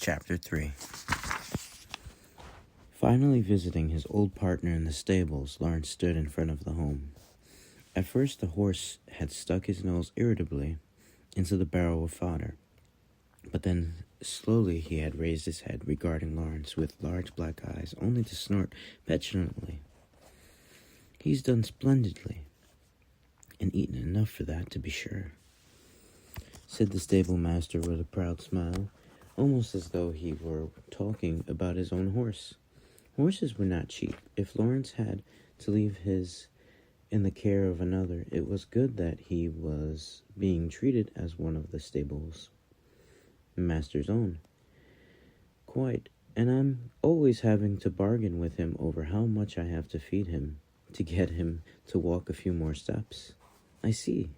Chapter 3. Finally visiting his old partner in the stables, Lawrence stood in front of the home. At first the horse had stuck his nose irritably into the barrel of fodder, but then slowly he had raised his head, regarding Lawrence with large black eyes, only to snort petulantly. "He's done splendidly, and eaten enough for that, to be sure," said the stable master with a proud smile, almost as though he were talking about his own horse. Horses were not cheap. If Lawrence had to leave his in the care of another, it was good that he was being treated as one of the stable's master's own. "Quite, and I'm always having to bargain with him over how much I have to feed him to get him to walk a few more steps." "I see.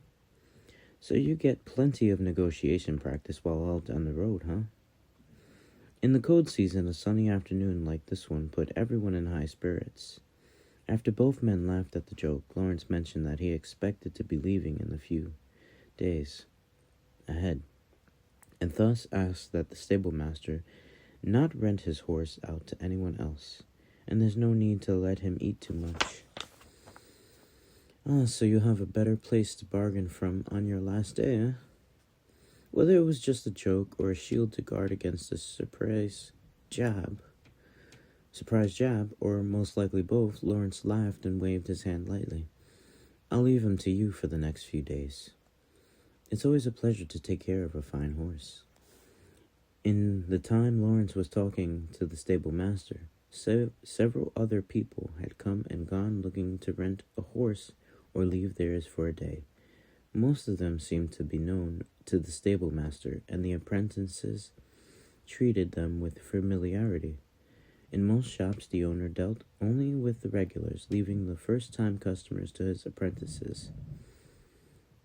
So you get plenty of negotiation practice while out on the road, huh?" In the cold season, a sunny afternoon like this one put everyone in high spirits. After both men laughed at the joke, Lawrence mentioned that he expected to be leaving in a few days ahead, and thus asked that the stable master not rent his horse out to anyone else, and there's no need to let him eat too much. "Ah, so you have a better place to bargain from on your last day, eh?" Whether it was just a joke or a shield to guard against a surprise jab, or most likely both, Lawrence laughed and waved his hand lightly. "I'll leave him to you for the next few days. It's always a pleasure to take care of a fine horse." In the time Lawrence was talking to the stable master, several other people had come and gone looking to rent a horse or leave theirs for a day. Most of them seemed to be known to the stable master, and the apprentices treated them with familiarity. In most shops, the owner dealt only with the regulars, leaving the first-time customers to his apprentices.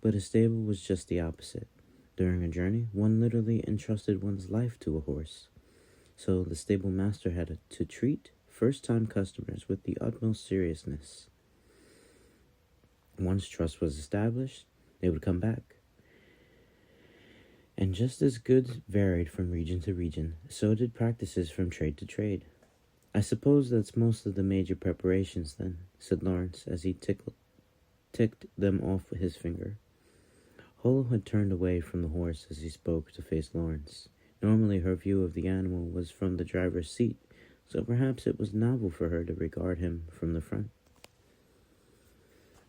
But a stable was just the opposite. During a journey, one literally entrusted one's life to a horse. So the stable master had to treat first-time customers with the utmost seriousness. Once trust was established, they would come back. And just as goods varied from region to region, so did practices from trade to trade. "I suppose that's most of the major preparations, then," said Lawrence, as he ticked them off with his finger. Hollow had turned away from the horse as he spoke to face Lawrence. Normally her view of the animal was from the driver's seat, so perhaps it was novel for her to regard him from the front.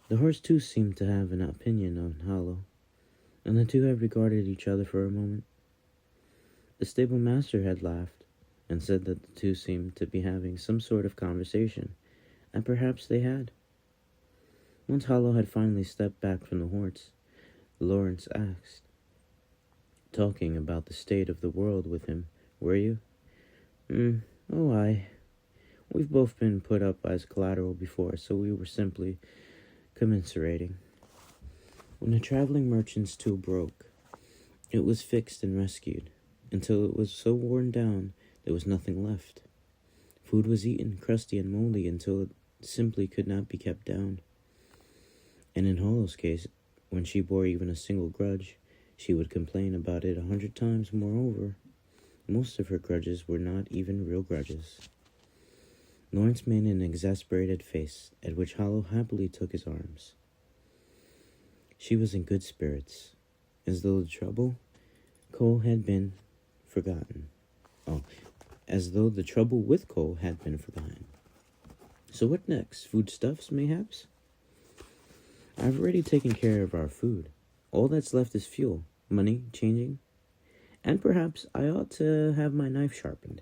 The horse, too, seemed to have an opinion on Hollow, and the two had regarded each other for a moment. The stable master had laughed, and said that the two seemed to be having some sort of conversation, and perhaps they had. Once Hollow had finally stepped back from the horse, Lawrence asked, "Talking about the state of the world with him, were you?" Oh, aye. We've both been put up as collateral before, so we were simply commiserating. When a traveling merchant's tool broke, it was fixed and rescued, until it was so worn down there was nothing left. Food was eaten, crusty and moldy, until it simply could not be kept down. And in Hollow's case, when she bore even a single grudge, she would complain about it 100 times. Moreover, most of her grudges were not even real grudges. Lawrence made an exasperated face, at which Hollow happily took his arms. She was in good spirits, as though the trouble Cole had been forgotten. As though the trouble with Cole had been forgotten. "So what next? Foodstuffs, mayhaps?" "I've already taken care of our food. All that's left is fuel, money, changing, and perhaps I ought to have my knife sharpened.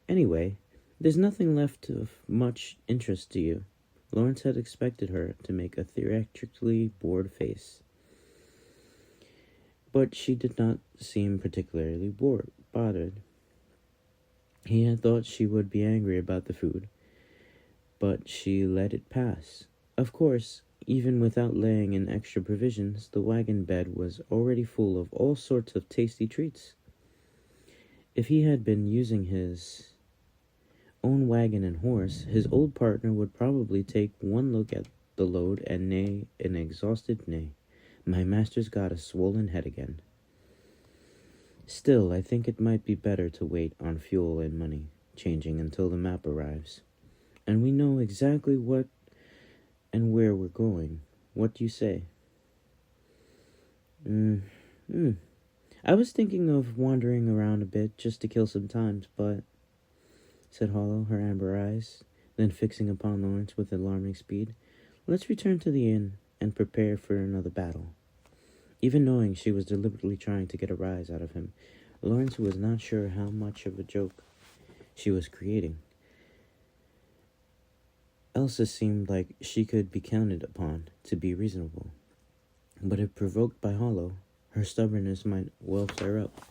Anyway, there's nothing left of much interest to you." Lawrence had expected her to make a theatrically bored face, but she did not seem particularly bothered. He had thought she would be angry about the food, but she let it pass. Of course, even without laying in extra provisions, the wagon bed was already full of all sorts of tasty treats. If he had been using his own wagon and horse, his old partner would probably take one look at the load and neigh an exhausted neigh. "My master's got a swollen head again." Still, I think it might be better to wait on fuel and money changing until the map arrives, and we know exactly what and where we're going. What do you say? Mm, mm. I was thinking of wandering around a bit just to kill some time, but, said Hollow, her amber eyes, then fixing upon Lawrence with alarming speed, let's return to the inn and prepare for another battle. Even knowing she was deliberately trying to get a rise out of him, Lawrence was not sure how much of a joke she was creating. Elsa seemed like she could be counted upon to be reasonable, but if provoked by Hollow, her stubbornness might well flare up.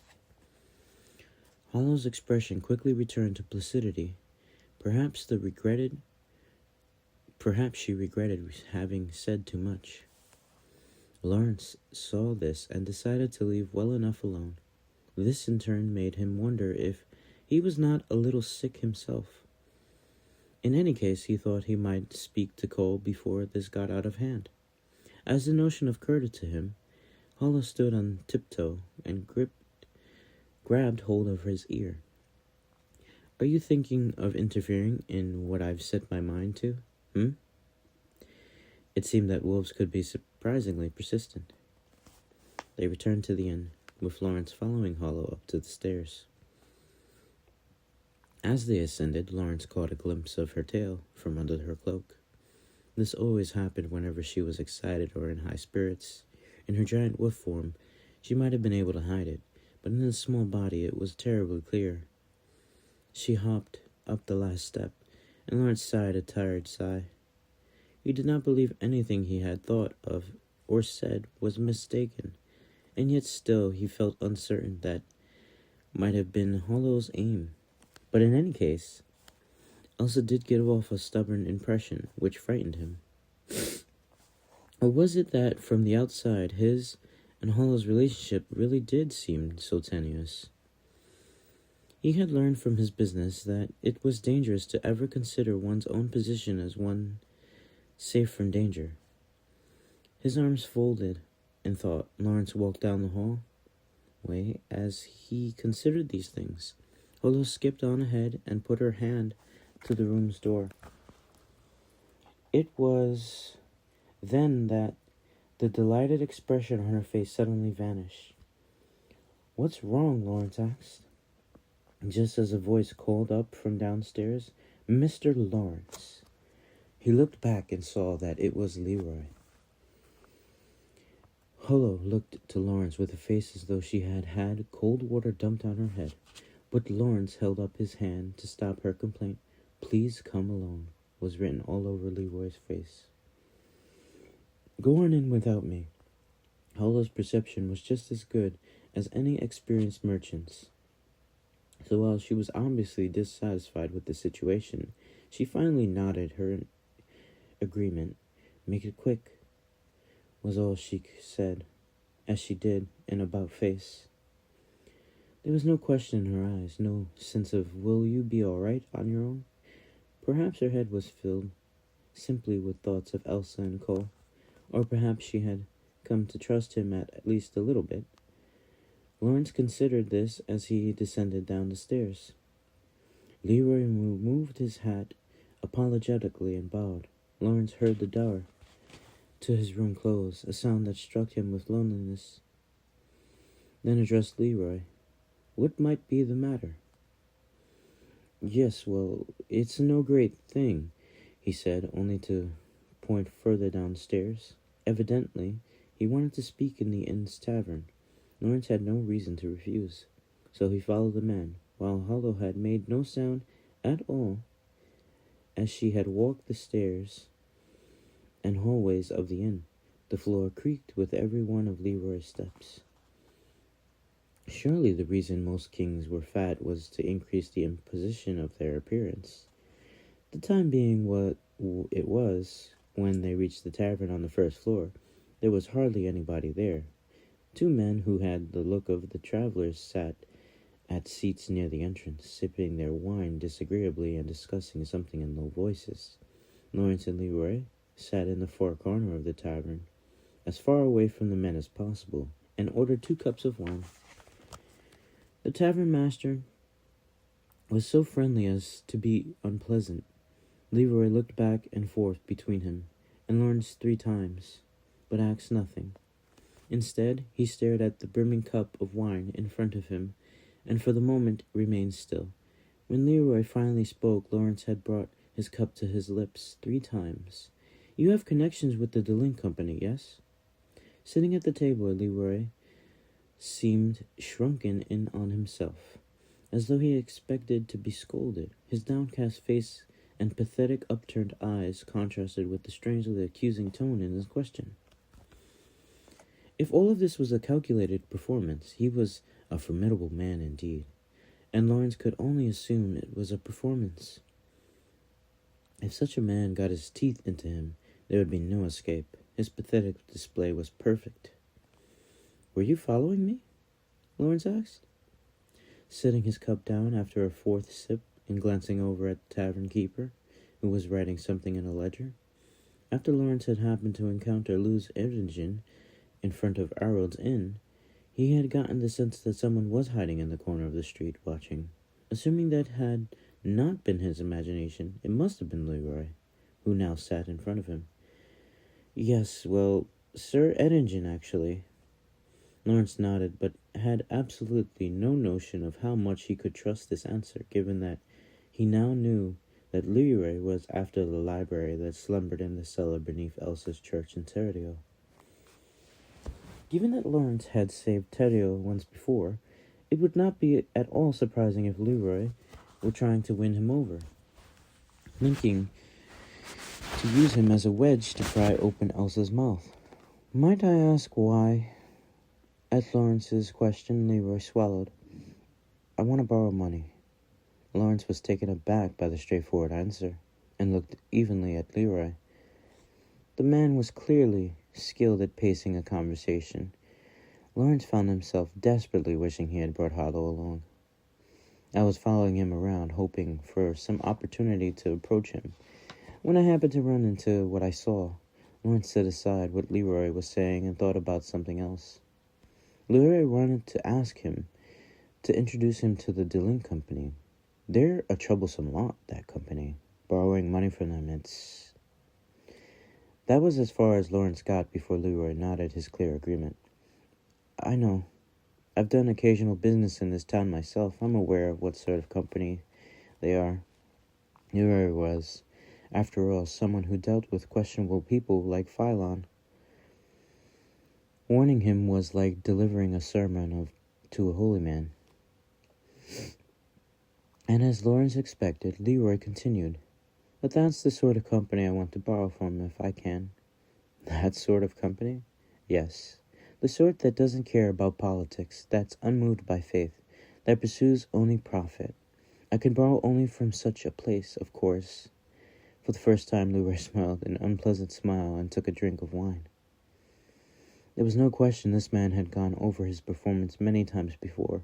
Hollow's expression quickly returned to placidity. Perhaps she regretted having said too much. Lawrence saw this and decided to leave well enough alone. This in turn made him wonder if he was not a little sick himself. In any case, he thought he might speak to Cole before this got out of hand. As the notion occurred to him, Hollow stood on tiptoe and grabbed hold of his ear. Are you thinking of interfering in what I've set my mind to? It seemed that wolves could be surprisingly persistent. They returned to the inn, with Lawrence following Hollow up to the stairs. As they ascended, Lawrence caught a glimpse of her tail from under her cloak. This always happened whenever she was excited or in high spirits. In her giant wolf form, she might have been able to hide it, but in a small body it was terribly clear. She hopped up the last step, and Lawrence sighed a tired sigh. He did not believe anything he had thought of or said was mistaken, and yet still he felt uncertain that might have been Hollow's aim. But in any case, Elsa did give off a stubborn impression, which frightened him. Or was it that, from the outside, his and Hollow's relationship really did seem so tenuous? He had learned from his business that it was dangerous to ever consider one's own position as one safe from danger. His arms folded in thought. Lawrence walked down the hallway as he considered these things. Hollow skipped on ahead and put her hand to the room's door. It was then that the delighted expression on her face suddenly vanished. What's wrong? Lawrence asked. Just as a voice called up from downstairs, Mr. Lawrence. He looked back and saw that it was Leroy. Hollow looked to Lawrence with a face as though she had had cold water dumped on her head, but Lawrence held up his hand to stop her complaint. Please come along, was written all over Leroy's face. Go on in without me. Hollow's perception was just as good as any experienced merchant's. So while she was obviously dissatisfied with the situation, she finally nodded her agreement. Make it quick, was all she said, as she did an about-face. There was no question in her eyes, no sense of, will you be all right on your own? Perhaps her head was filled simply with thoughts of Elsa and Cole, or perhaps she had come to trust him at least a little bit. Lawrence considered this as he descended down the stairs. Leroy removed his hat apologetically and bowed. Lawrence heard the door to his room close, a sound that struck him with loneliness. Then addressed Leroy. What might be the matter? Yes, well, it's no great thing, he said, only to point further downstairs. Evidently, he wanted to speak in the inn's tavern. Lawrence had no reason to refuse, so he followed the man, while Hollow had made no sound at all as she had walked the stairs and hallways of the inn. The floor creaked with every one of Leroy's steps. Surely the reason most kings were fat was to increase the imposition of their appearance. The time being what it was, when they reached the tavern on the first floor, there was hardly anybody there. Two men who had the look of the travelers sat at seats near the entrance, sipping their wine disagreeably and discussing something in low voices. Lawrence and Leroy sat in the far corner of the tavern, as far away from the men as possible, and ordered 2 cups of wine. The tavern master was so friendly as to be unpleasant. Leroy looked back and forth between him and Lawrence 3 times, but asked nothing. Instead, he stared at the brimming cup of wine in front of him, and for the moment remained still. When Leroy finally spoke, Lawrence had brought his cup to his lips 3 times. "You have connections with the Delin Company, yes?" Sitting at the table, Leroy seemed shrunken in on himself, as though he expected to be scolded. His downcast face and pathetic upturned eyes contrasted with the strangely accusing tone in his question. If all of this was a calculated performance, he was a formidable man indeed, and Lawrence could only assume it was a performance. If such a man got his teeth into him, there would be no escape. His pathetic display was perfect. "Were you following me?" Lawrence asked, setting his cup down after a 4th sip and glancing over at the tavern keeper, who was writing something in a ledger. After Lawrence had happened to encounter Luz Erdingen in front of Harold's Inn, he had gotten the sense that someone was hiding in the corner of the street watching. Assuming that had not been his imagination, it must have been Leroy, who now sat in front of him. "Yes, well, Sir Erdingen, actually." Lawrence nodded, but had absolutely no notion of how much he could trust this answer, given that he now knew that Leroy was after the library that slumbered in the cellar beneath Elsa's church in Terrio. Given that Lawrence had saved Terrio once before, it would not be at all surprising if Leroy were trying to win him over, thinking to use him as a wedge to pry open Elsa's mouth. "Might I ask why?" At Lawrence's question, Leroy swallowed. "I want to borrow money." Lawrence was taken aback by the straightforward answer, and looked evenly at Leroy. The man was clearly skilled at pacing a conversation. Lawrence found himself desperately wishing he had brought Harlow along. I was following him around, hoping for some opportunity to approach him, when I happened to run into what I saw. Lawrence set aside what Leroy was saying and thought about something else. Leroy wanted to ask him to introduce him to the Delin Company. They're a troublesome lot, that company. Borrowing money from them, That was as far as Lawrence got before Leroy nodded his clear agreement. "I know. I've done occasional business in this town myself. I'm aware of what sort of company they are." Leroy was, after all, someone who dealt with questionable people like Philon. Warning him was like delivering a sermon to a holy man. And as Lawrence expected, Leroy continued, "But that's the sort of company I want to borrow from if I can." "That sort of company?" "Yes. The sort that doesn't care about politics, that's unmoved by faith, that pursues only profit. I can borrow only from such a place, of course." For the first time, Leroy smiled an unpleasant smile and took a drink of wine. There was no question this man had gone over his performance many times before,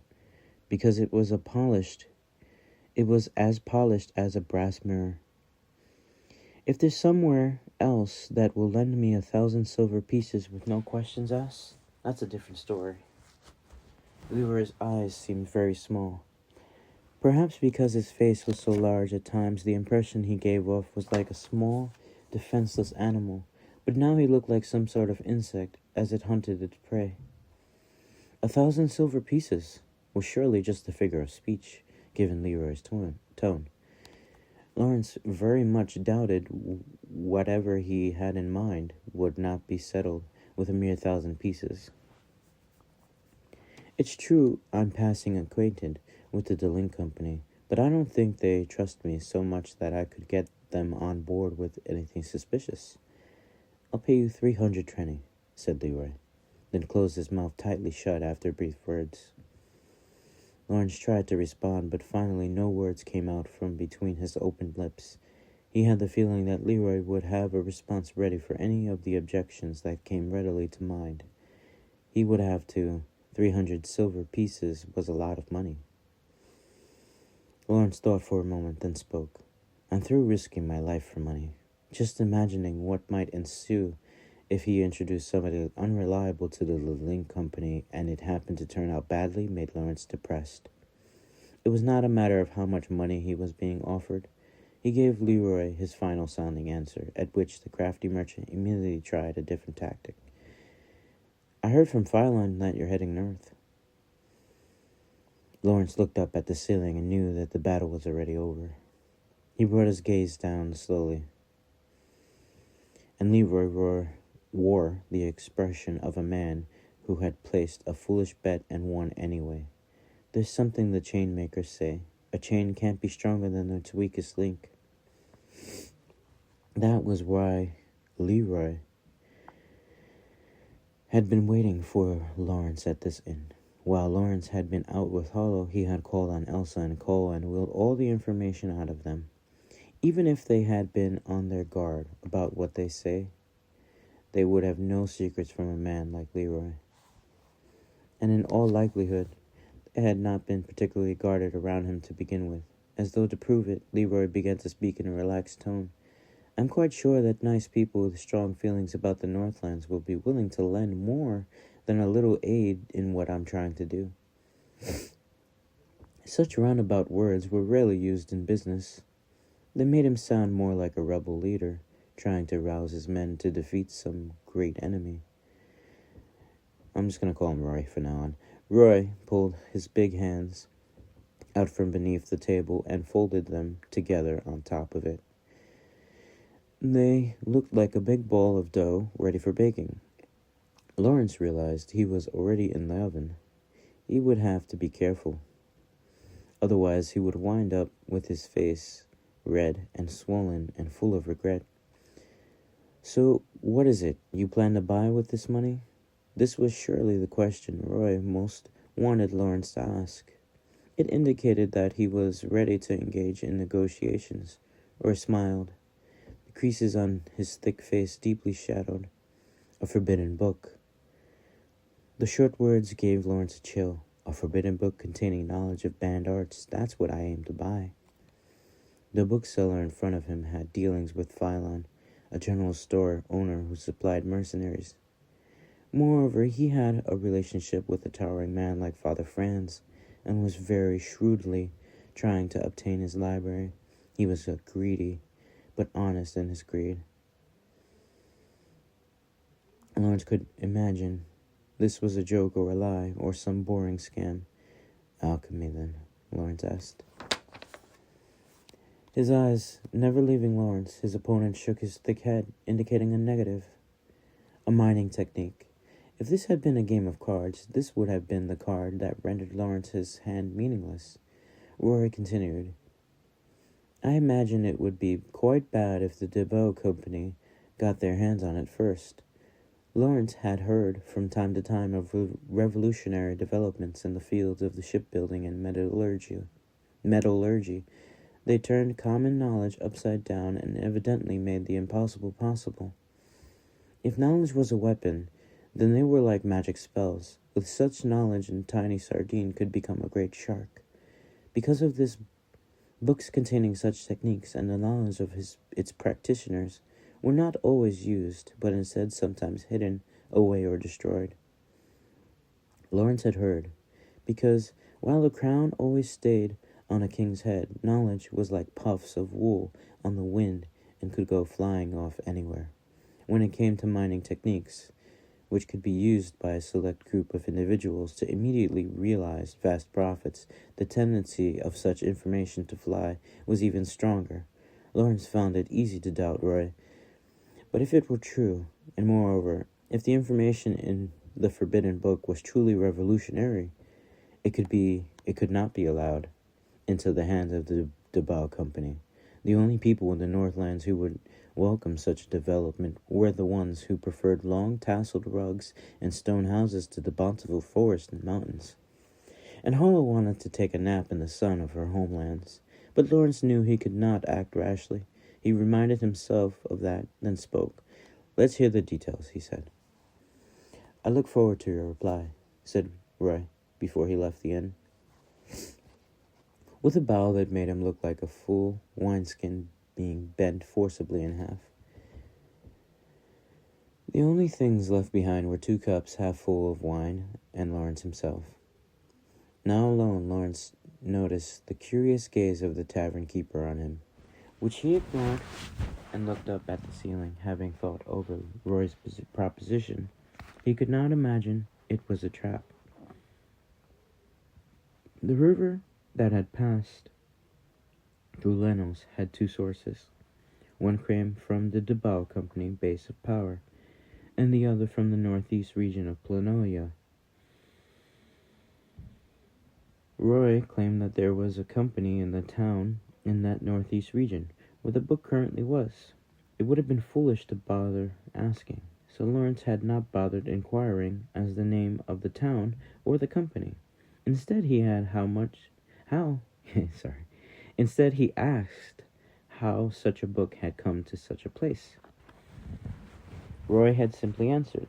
because it was as polished as a brass mirror. "If there's somewhere else that will lend me 1,000 silver pieces with no questions asked, that's a different story." Leroy's eyes seemed very small. Perhaps because his face was so large at times, the impression he gave off was like a small, defenseless animal, but now he looked like some sort of insect as it hunted its prey. 1,000 silver pieces was surely just a figure of speech, given Leroy's tone. Lawrence very much doubted whatever he had in mind would not be settled with a mere 1,000 pieces. "It's true I'm passing acquainted with the Delin Company, but I don't think they trust me so much that I could get them on board with anything suspicious." "I'll pay you 300 trenny," said Leroy, then closed his mouth tightly shut after brief words. Lawrence tried to respond, but finally no words came out from between his opened lips. He had the feeling that Leroy would have a response ready for any of the objections that came readily to mind. He would have to. 300 silver pieces was a lot of money. Lawrence thought for a moment, then spoke. "I'm through risking my life for money. Just imagining what might ensue If he introduced somebody unreliable to the link company and it happened to turn out badly, made Lawrence depressed. It was not a matter of how much money he was being offered. He gave Leroy his final sounding answer, at which the crafty merchant immediately tried a different tactic. I heard from Phylon that you're heading north. Lawrence looked up at the ceiling and knew that the battle was already over. He brought his gaze down slowly, and Leroy wore the expression of a man who had placed a foolish bet and won anyway. There's something the chain makers say. A chain can't be stronger than its weakest link. That was why Leroy had been waiting for Lawrence at this inn. While Lawrence had been out with Hollow, he had called on Elsa and Cole and willed all the information out of them. Even if they had been on their guard about what they say, they would have no secrets from a man like Leroy. And in all likelihood, they had not been particularly guarded around him to begin with. As though to prove it, Leroy began to speak in a relaxed tone. I'm quite sure that nice people with strong feelings about the Northlands will be willing to lend more than a little aid in what I'm trying to do. Such roundabout words were rarely used in business. They made him sound more like a rebel leader, trying to rouse his men to defeat some great enemy. I'm just going to call him Roy from now on. Roy pulled his big hands out from beneath the table and folded them together on top of it. They looked like a big ball of dough ready for baking. Lawrence realized he was already in the oven. He would have to be careful. Otherwise, he would wind up with his face red and swollen and full of regret. So, what is it you plan to buy with this money? This was surely the question Roy most wanted Lawrence to ask. It indicated that he was ready to engage in negotiations. Roy smiled, the creases on his thick face deeply shadowed. A forbidden book. The short words gave Lawrence a chill. A forbidden book containing knowledge of banned arts, that's what I aim to buy. The bookseller in front of him had dealings with Phylon, a general store owner who supplied mercenaries. Moreover, he had a relationship with a towering man like Father Franz, and was very shrewdly trying to obtain his library. He was greedy, but honest in his greed. Lawrence could imagine this was a joke or a lie, or some boring scam. Alchemy, then, Lawrence asked. His eyes never leaving Lawrence, his opponent shook his thick head, indicating a negative. A mining technique. If this had been a game of cards, this would have been the card that rendered Lawrence's hand meaningless. Rory continued, I imagine it would be quite bad if the DeVoe Company got their hands on it first. Lawrence had heard from time to time of revolutionary developments in the fields of the shipbuilding and metallurgy. They turned common knowledge upside down and evidently made the impossible possible. If knowledge was a weapon, then they were like magic spells. With such knowledge, a tiny sardine could become a great shark. Because of this, books containing such techniques and the knowledge of its practitioners were not always used, but instead sometimes hidden away or destroyed. Lawrence had heard, because while the crown always stayed on a king's head, knowledge was like puffs of wool on the wind and could go flying off anywhere. When it came to mining techniques, which could be used by a select group of individuals to immediately realize vast profits, the tendency of such information to fly was even stronger. Lawrence found it easy to doubt Roy. But if it were true, and moreover, if the information in the forbidden book was truly revolutionary, it could not be allowed into the hands of the DeVoe Company. The only people in the Northlands who would welcome such development were the ones who preferred long tasseled rugs and stone houses to the bountiful forest and mountains. And Hollow wanted to take a nap in the sun of her homelands, but Lawrence knew he could not act rashly. He reminded himself of that, then spoke. Let's hear the details, he said. I look forward to your reply, said Roy, before he left the inn. With a bow that made him look like a full wineskin being bent forcibly in half. The only things left behind were 2 cups half full of wine and Lawrence himself. Now alone, Lawrence noticed the curious gaze of the tavern keeper on him, which he ignored and looked up at the ceiling. Having thought over Roy's proposition, he could not imagine it was a trap. The river that had passed through Lenox had 2 sources. One came from the Debal Company base of power, and the other from the northeast region of Planoia. Roy claimed that there was a company in the town in that northeast region, where the book currently was. It would have been foolish to bother asking, so Lawrence had not bothered inquiring as the name of the town or the company. Instead, he asked how such a book had come to such a place. Roy had simply answered,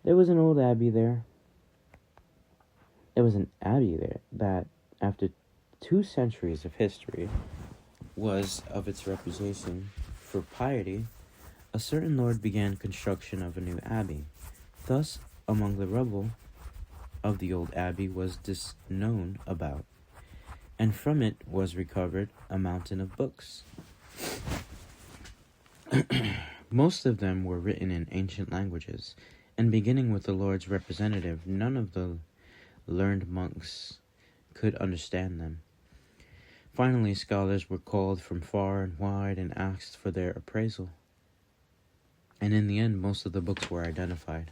there was an old abbey there. There was an abbey there that, after 2 centuries of history, was of its reputation for piety. A certain lord began construction of a new abbey. Thus, among the rubble of the old abbey was this known about, and from it was recovered a mountain of books. Most of them were written in ancient languages, and beginning with the Lord's representative, none of the learned monks could understand them. Finally, scholars were called from far and wide and asked for their appraisal. And in the end, most of the books were identified.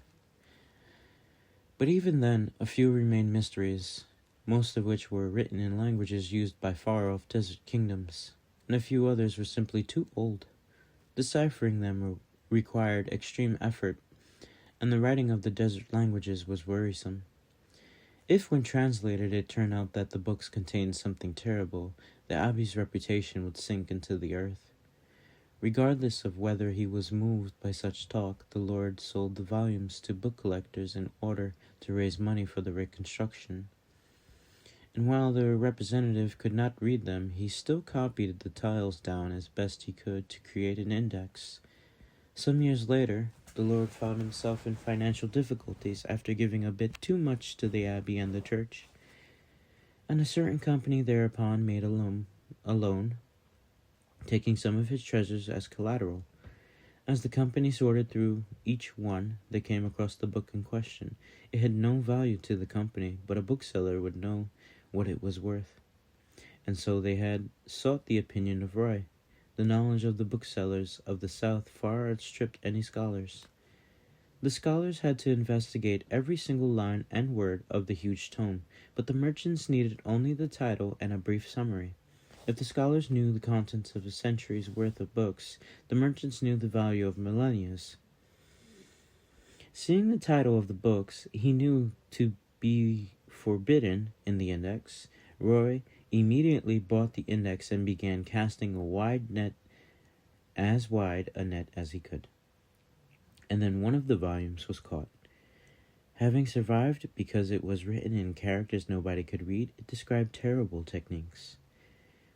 But even then, a few remained mysteries, most of which were written in languages used by far-off desert kingdoms, and a few others were simply too old. Deciphering them required extreme effort, and the writing of the desert languages was worrisome. If, when translated, it turned out that the books contained something terrible, the abbey's reputation would sink into the earth. Regardless of whether he was moved by such talk, the Lord sold the volumes to book collectors in order to raise money for the reconstruction. And while the representative could not read them, he still copied the tiles down as best he could to create an index. Some years later, the Lord found himself in financial difficulties after giving a bit too much to the abbey and the church, and a certain company thereupon made a loan, taking some of his treasures as collateral. As the company sorted through each one, they came across the book in question. It had no value to the company, but a bookseller would know what it was worth. And so they had sought the opinion of Roy. The knowledge of the booksellers of the South far outstripped any scholars. The scholars had to investigate every single line and word of the huge tome, but the merchants needed only the title and a brief summary. If the scholars knew the contents of a century's worth of books, the merchants knew the value of millennia's. Seeing the title of the books he knew to be forbidden in the index, Roy immediately bought the index and began casting a wide a net as he could. And then one of the volumes was caught. Having survived because it was written in characters nobody could read, it described terrible techniques.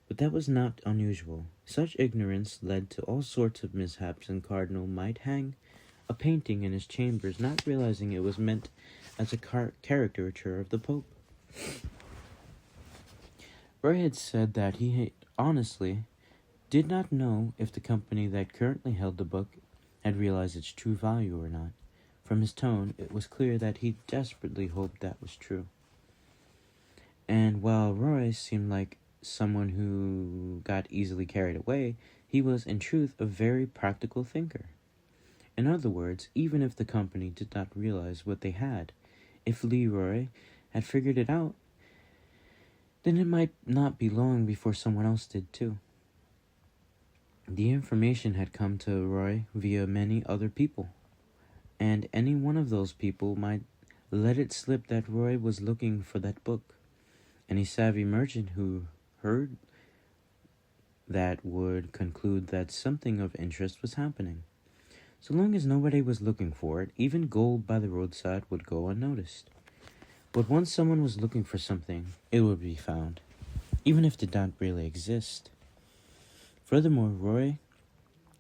But that was not unusual. Such ignorance led to all sorts of mishaps, and Cardinal might hang a painting in his chambers, not realizing it was meant as a caricature of the Pope. Roy had said that he honestly did not know if the company that currently held the book had realized its true value or not. From his tone, it was clear that he desperately hoped that was true. And while Roy seemed like someone who got easily carried away, he was in truth a very practical thinker. In other words, even if the company did not realize what they had, if Leroy had figured it out, then it might not be long before someone else did too. The information had come to Roy via many other people, and any one of those people might let it slip that Roy was looking for that book. Any savvy merchant who heard that would conclude that something of interest was happening. So long as nobody was looking for it, even gold by the roadside would go unnoticed. But once someone was looking for something, it would be found, even if it did not really exist. Furthermore, Roy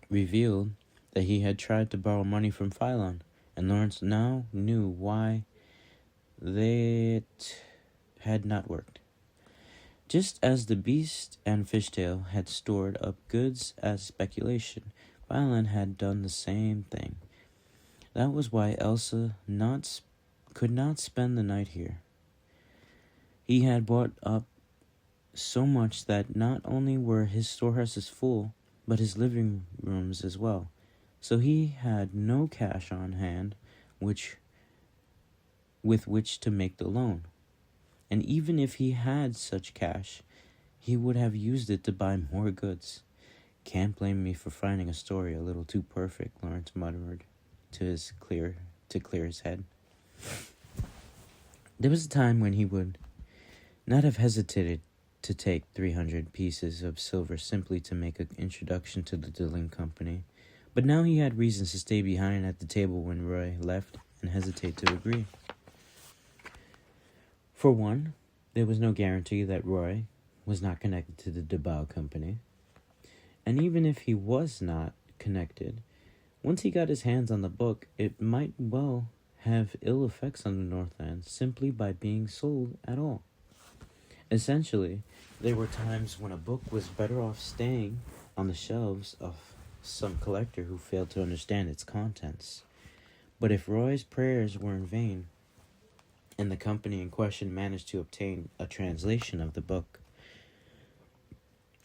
revealed that he had tried to borrow money from Philon, and Lawrence now knew why that had not worked. Just as the beast and fishtail had stored up goods as speculation, Violin had done the same thing. That was why Elsa could not spend the night here. He had bought up so much that not only were his storehouses full, but his living rooms as well. So he had no cash on hand with which to make the loan. And even if he had such cash, he would have used it to buy more goods. Can't blame me for finding a story a little too perfect, Lawrence muttered to clear his head. There was a time when he would not have hesitated to take 300 pieces of silver simply to make an introduction to the Dilling Company, but now he had reasons to stay behind at the table when Roy left and hesitate to agree. For one, there was no guarantee that Roy was not connected to the Debao Company, and even if he was not connected, once he got his hands on the book, it might well have ill effects on the Northland simply by being sold at all. Essentially, there were times when a book was better off staying on the shelves of some collector who failed to understand its contents. But if Roy's prayers were in vain, and the company in question managed to obtain a translation of the book,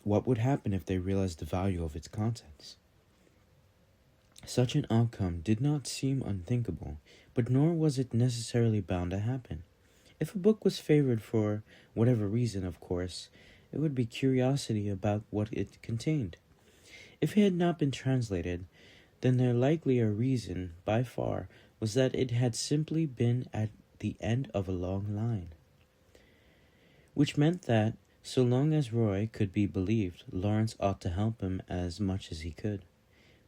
what would happen if they realized the value of its contents? Such an outcome did not seem unthinkable, but nor was it necessarily bound to happen. If a book was favored for whatever reason, of course, it would be curiosity about what it contained. If it had not been translated, then the likelier reason, by far, was that it had simply been at the end of a long line. Which meant that, so long as Roy could be believed, Lawrence ought to help him as much as he could.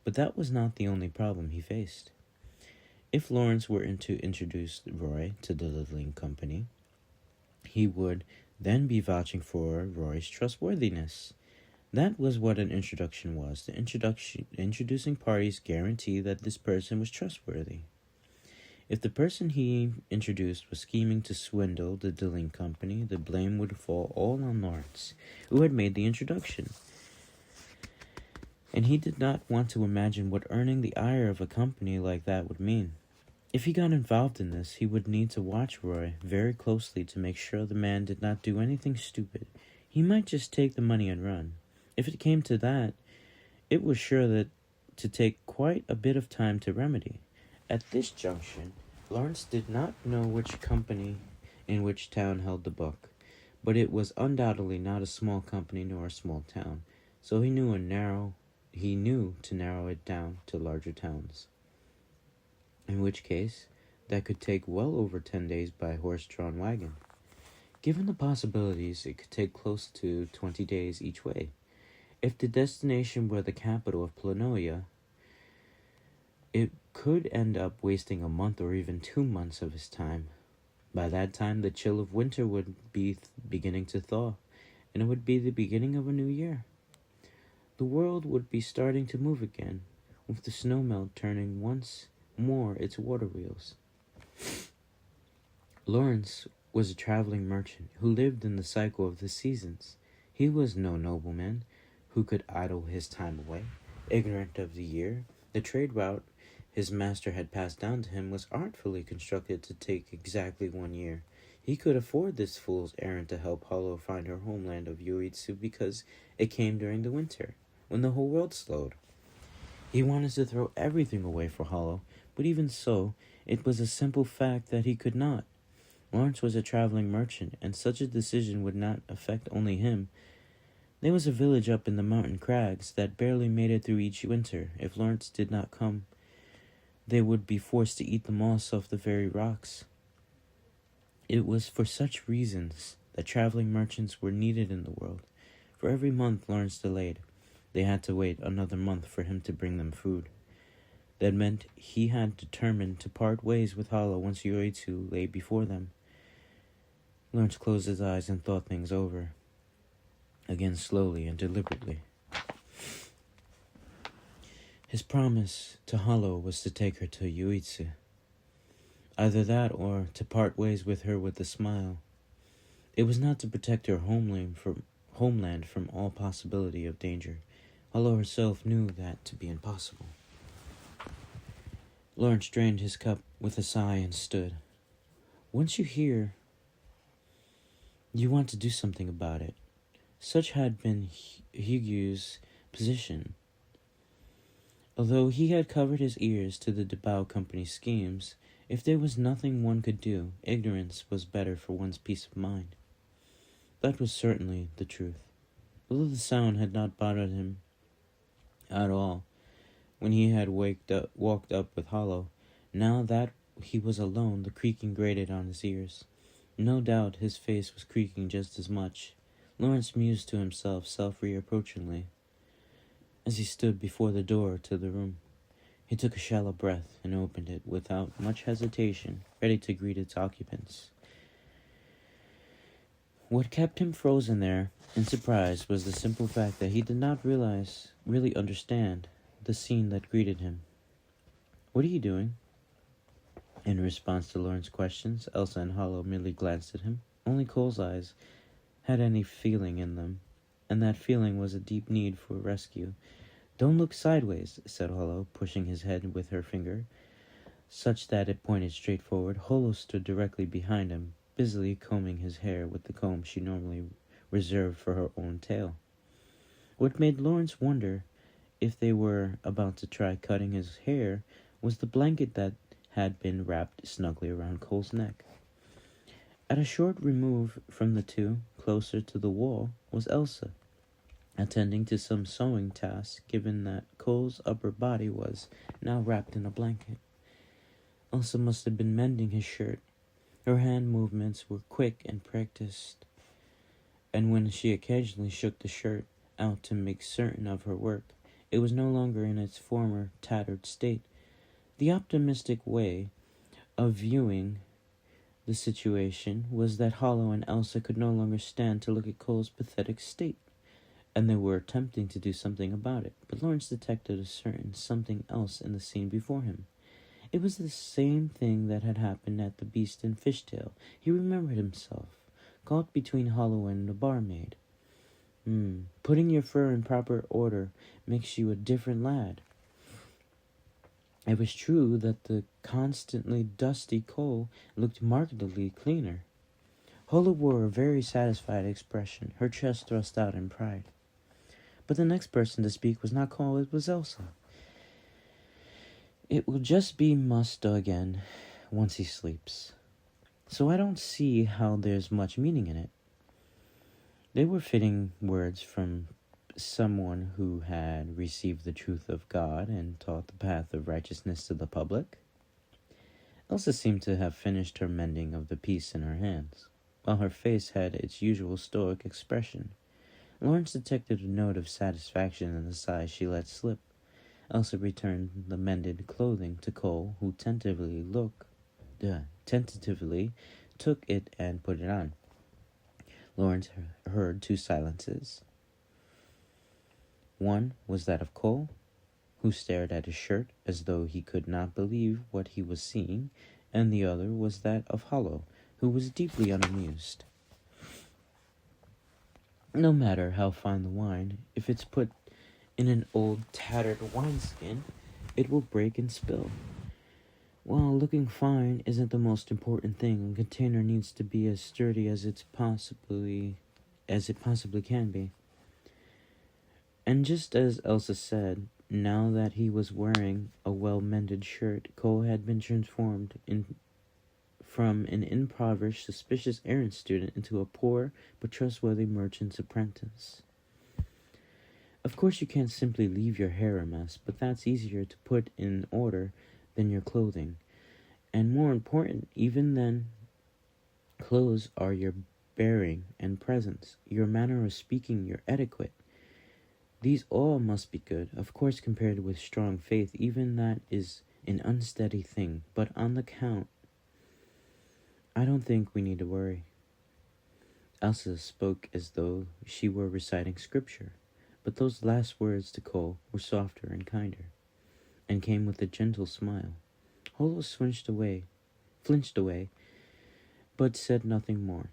But that was not the only problem he faced. If Lawrence were to introduce Roy to the Dilling Company, he would then be vouching for Roy's trustworthiness. That was what an introduction was. The introducing parties guarantee that this person was trustworthy. If the person he introduced was scheming to swindle the Dilling Company, the blame would fall all on Lawrence, who had made the introduction. And he did not want to imagine what earning the ire of a company like that would mean. If he got involved in this, he would need to watch Roy very closely to make sure the man did not do anything stupid. He might just take the money and run. If it came to that, it was sure that to take quite a bit of time to remedy. At this junction, Lawrence did not know which company in which town held the book, but it was undoubtedly not a small company nor a small town, so he knew to narrow it down to larger towns. In which case, that could take well over 10 days by horse-drawn wagon. Given the possibilities, it could take close to 20 days each way. If the destination were the capital of Planoia, it could end up wasting a month or even 2 months of his time. By that time, the chill of winter would be beginning to thaw, and it would be the beginning of a new year. The world would be starting to move again, with the snowmelt turning once more its water wheels. Lawrence was a traveling merchant who lived in the cycle of the seasons. He was no nobleman who could idle his time away, ignorant of the year. The trade route his master had passed down to him was artfully constructed to take exactly 1 year. He could afford this fool's errand to help Hollow find her homeland of Yuitsu because it came during the winter, when the whole world slowed. He wanted to throw everything away for Hollow, but even so, it was a simple fact that he could not. Lawrence was a traveling merchant, and such a decision would not affect only him. There was a village up in the mountain crags that barely made it through each winter. If Lawrence did not come, they would be forced to eat the moss off the very rocks. It was for such reasons that traveling merchants were needed in the world. For every month Lawrence delayed, they had to wait another month for him to bring them food. That meant he had determined to part ways with Hollow once Yoitsu lay before them. Lawrence closed his eyes and thought things over, again slowly and deliberately. His promise to Hollow was to take her to Yuitsu. Either that or to part ways with her with a smile. It was not to protect her homeland from all possibility of danger. Hollow herself knew that to be impossible. Lawrence drained his cup with a sigh and stood. Once you hear, you want to do something about it. Such had been Hugue's position. Although he had covered his ears to the DeBow Company's schemes, if there was nothing one could do, ignorance was better for one's peace of mind. That was certainly the truth. Although the sound had not bothered him at all when he had walked up with Hollow, now that he was alone, the creaking grated on his ears. No doubt his face was creaking just as much. Lawrence mused to himself self-reproachingly as he stood before the door to the room. He took a shallow breath and opened it without much hesitation, ready to greet its occupants. What kept him frozen there in surprise was the simple fact that he did not really understand the scene that greeted him. "What are you doing?" In response to Lawrence's questions, Elsa and Hollow merely glanced at him. Only Cole's eyes had any feeling in them, and that feeling was a deep need for rescue. "Don't look sideways," said Hollow, pushing his head with her finger, such that it pointed straight forward. Hollow stood directly behind him, busily combing his hair with the comb she normally reserved for her own tail. What made Lawrence wonder if they were about to try cutting his hair was the blanket that had been wrapped snugly around Cole's neck. At a short remove from the two, closer to the wall, was Elsa, attending to some sewing tasks, given that Cole's upper body was now wrapped in a blanket. Elsa must have been mending his shirt. Her hand movements were quick and practiced, and when she occasionally shook the shirt out to make certain of her work, it was no longer in its former tattered state. The optimistic way of viewing the situation was that Hollow and Elsa could no longer stand to look at Cole's pathetic state, and they were attempting to do something about it. But Lawrence detected a certain something else in the scene before him. It was the same thing that had happened at the Beast and Fishtail. He remembered himself, caught between Hollow and the barmaid. Putting your fur in proper order makes you a different lad. It was true that the constantly dusty Cole looked markedly cleaner. Hollow wore a very satisfied expression, her chest thrust out in pride. But the next person to speak was not Cole, it was Elsa. "It will just be Musta again, once he sleeps. So I don't see how there's much meaning in it." They were fitting words from someone who had received the truth of God and taught the path of righteousness to the public. Elsa seemed to have finished her mending of the piece in her hands, while her face had its usual stoic expression. Lawrence detected a note of satisfaction in the sigh she let slip. Elsa returned the mended clothing to Cole, who tentatively took it and put it on. Lawrence heard two silences. One was that of Cole, who stared at his shirt as though he could not believe what he was seeing, and the other was that of Hollow, who was deeply unamused. No matter how fine the wine, if it's put in an old tattered wineskin, it will break and spill. While looking fine isn't the most important thing, a container needs to be as sturdy as it possibly can be. And just as Elsa said, now that he was wearing a well-mended shirt, Cole had been transformed from an impoverished, suspicious errand student into a poor but trustworthy merchant's apprentice. Of course, you can't simply leave your hair a mess, but that's easier to put in order than your clothing. And more important, even than clothes, are your bearing and presence, your manner of speaking, your etiquette. These all must be good. Of course, compared with strong faith, even that is an unsteady thing. But on the count, I don't think we need to worry. Elsa spoke as though she were reciting scripture, but those last words to Cole were softer and kinder, and came with a gentle smile. Hollow swinched away flinched away, but said nothing more.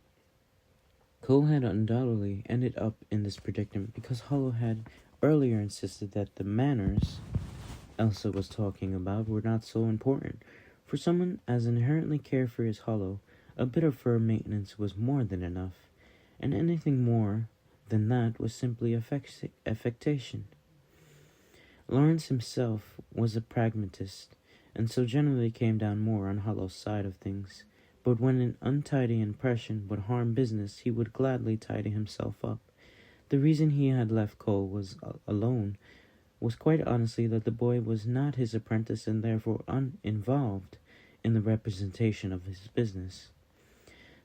Cole had undoubtedly ended up in this predicament because Hollow had earlier insisted that the manners Elsa was talking about were not so important. For someone as inherently carefree as Hollow, a bit of fur maintenance was more than enough, and anything more than that was simply affectation. Lawrence himself was a pragmatist, and so generally came down more on Hollow's side of things, but when an untidy impression would harm business, he would gladly tidy himself up. The reason he had left Cole was alone was quite honestly that the boy was not his apprentice and therefore uninvolved in the representation of his business.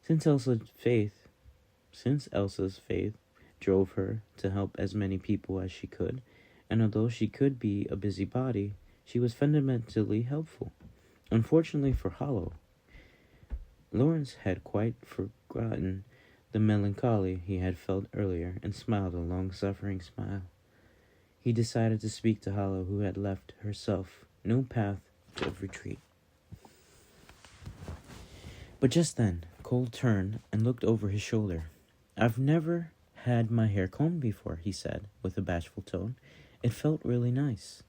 Since Elsa's faith drove her to help as many people as she could, and although she could be a busybody, she was fundamentally helpful. Unfortunately for Hollow, Lawrence had quite forgotten the melancholy he had felt earlier and smiled a long-suffering smile. He decided to speak to Hollow, who had left herself no path of retreat. But just then, Cole turned and looked over his shoulder. "I've never had my hair combed before," he said, with a bashful tone. "It felt really nice."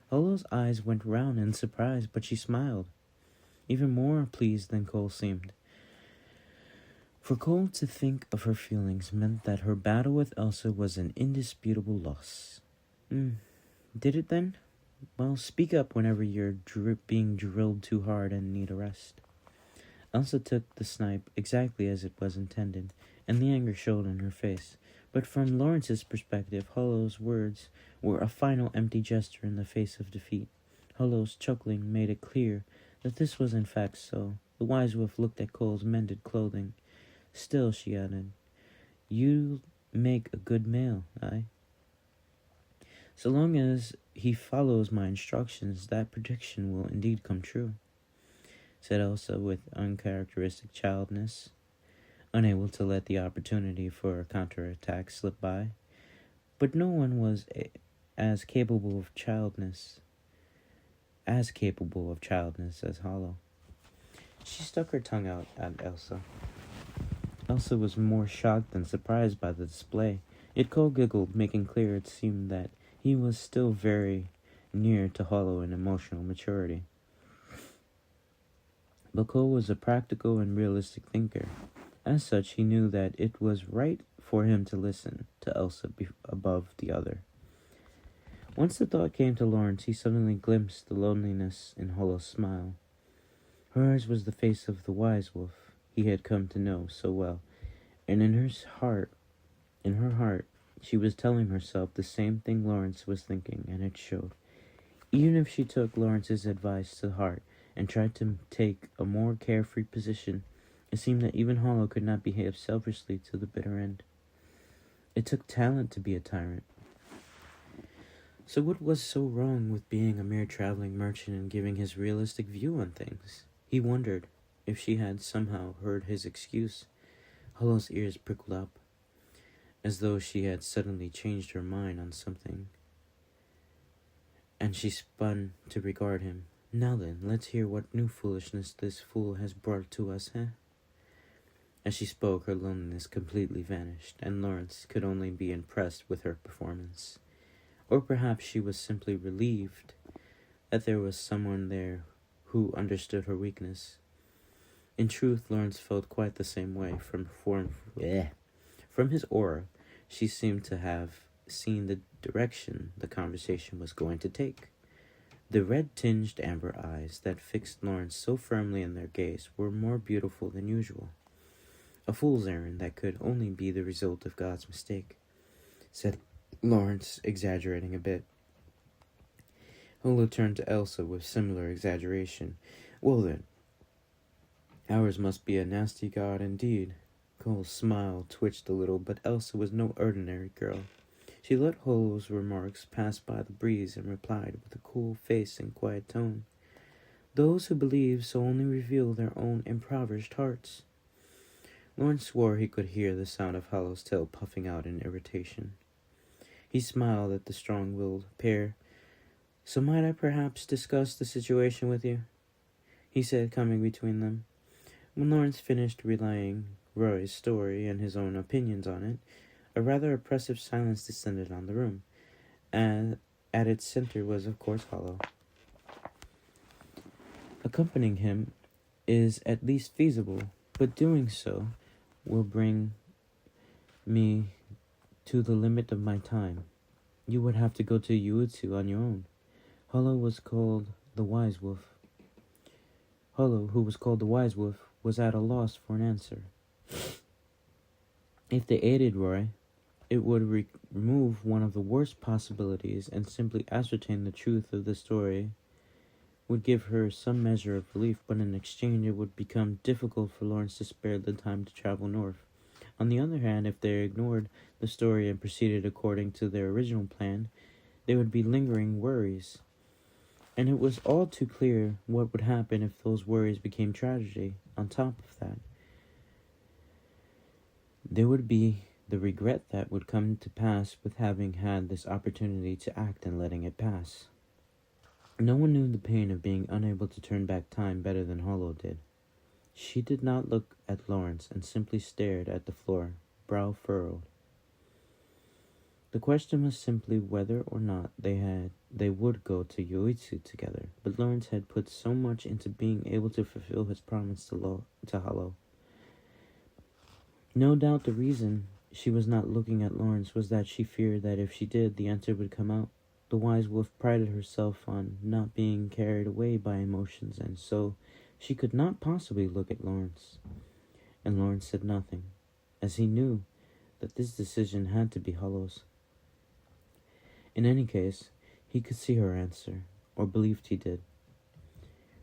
Hollow's eyes went round in surprise, but she smiled, even more pleased than Cole seemed. For Cole to think of her feelings meant that her battle with Elsa was an indisputable loss. Did it then? Well, speak up whenever you're being drilled too hard and need a rest. Elsa took the snipe exactly as it was intended, and the anger showed in her face. But from Lawrence's perspective, Hollow's words were a final empty gesture in the face of defeat. Hollow's chuckling made it clear that this was in fact so. The wise wolf looked at Cole's mended clothing. "Still," she added, "you make a good male, aye? So long as he follows my instructions, that prediction will indeed come true," said Elsa with uncharacteristic childishness, unable to let the opportunity for a counterattack slip by. But no one was as capable of childishness as Hollow. She stuck her tongue out at Elsa. Elsa was more shocked than surprised by the display, yet Cole giggled, making clear it seemed that he was still very near to Hollow in emotional maturity. But Cole was a practical and realistic thinker. As such, he knew that it was right for him to listen to Elsa above the other. Once the thought came to Lawrence, he suddenly glimpsed the loneliness in Hollow's smile. Hers was the face of the wise wolf he had come to know so well, and in her heart, she was telling herself the same thing Lawrence was thinking, and it showed. Even if she took Lawrence's advice to heart and tried to take a more carefree position, it seemed that even Hollow could not behave selfishly to the bitter end. It took talent to be a tyrant. So what was so wrong with being a mere traveling merchant and giving his realistic view on things? He wondered if she had somehow heard his excuse. Hollow's ears prickled up, as though she had suddenly changed her mind on something, and she spun to regard him. "Now then, let's hear what new foolishness this fool has brought to us, eh?" As she spoke, her loneliness completely vanished, and Lawrence could only be impressed with her performance. Or perhaps she was simply relieved that there was someone there who understood her weakness. In truth, Lawrence felt quite the same way. From his aura, she seemed to have seen the direction the conversation was going to take. The red-tinged amber eyes that fixed Lawrence so firmly in their gaze were more beautiful than usual. "A fool's errand that could only be the result of God's mistake," said Lawrence, exaggerating a bit. Hollow turned to Elsa with similar exaggeration. "Well then, ours must be a nasty god indeed." Cole's smile twitched a little, but Elsa was no ordinary girl. She let Hollow's remarks pass by the breeze and replied with a cool face and quiet tone, "Those who believe so only reveal their own impoverished hearts." Lawrence swore he could hear the sound of Hollow's tail puffing out in irritation. He smiled at the strong-willed pair. "So might I perhaps discuss the situation with you?" he said, coming between them. When Lawrence finished relaying Roy's story and his own opinions on it, a rather oppressive silence descended on the room, and at its center was, of course, Hollow. Accompanying him is at least feasible, but doing so will bring me to the limit of my time. You would have to go to Yuutsu on your own. Hollow, who was called the Wise Wolf, was at a loss for an answer. If they aided Roy, it would remove one of the worst possibilities, and simply ascertain the truth of the story would give her some measure of relief, but in exchange it would become difficult for Lawrence to spare the time to travel north. On the other hand, if they ignored the story and proceeded according to their original plan, there would be lingering worries. And it was all too clear what would happen if those worries became tragedy. On top of that, there would be the regret that would come to pass with having had this opportunity to act and letting it pass. No one knew the pain of being unable to turn back time better than Hollow did. She did not look at Lawrence and simply stared at the floor, brow furrowed. The question was simply whether or not they would go to Yuitsu together, but Lawrence had put so much into being able to fulfill his promise to Hollow. No doubt the reason she was not looking at Lawrence was that she feared that if she did, the answer would come out. The wise wolf prided herself on not being carried away by emotions, and so she could not possibly look at Lawrence. And Lawrence said nothing, as he knew that this decision had to be Hollow's. In any case, he could see her answer, or believed he did.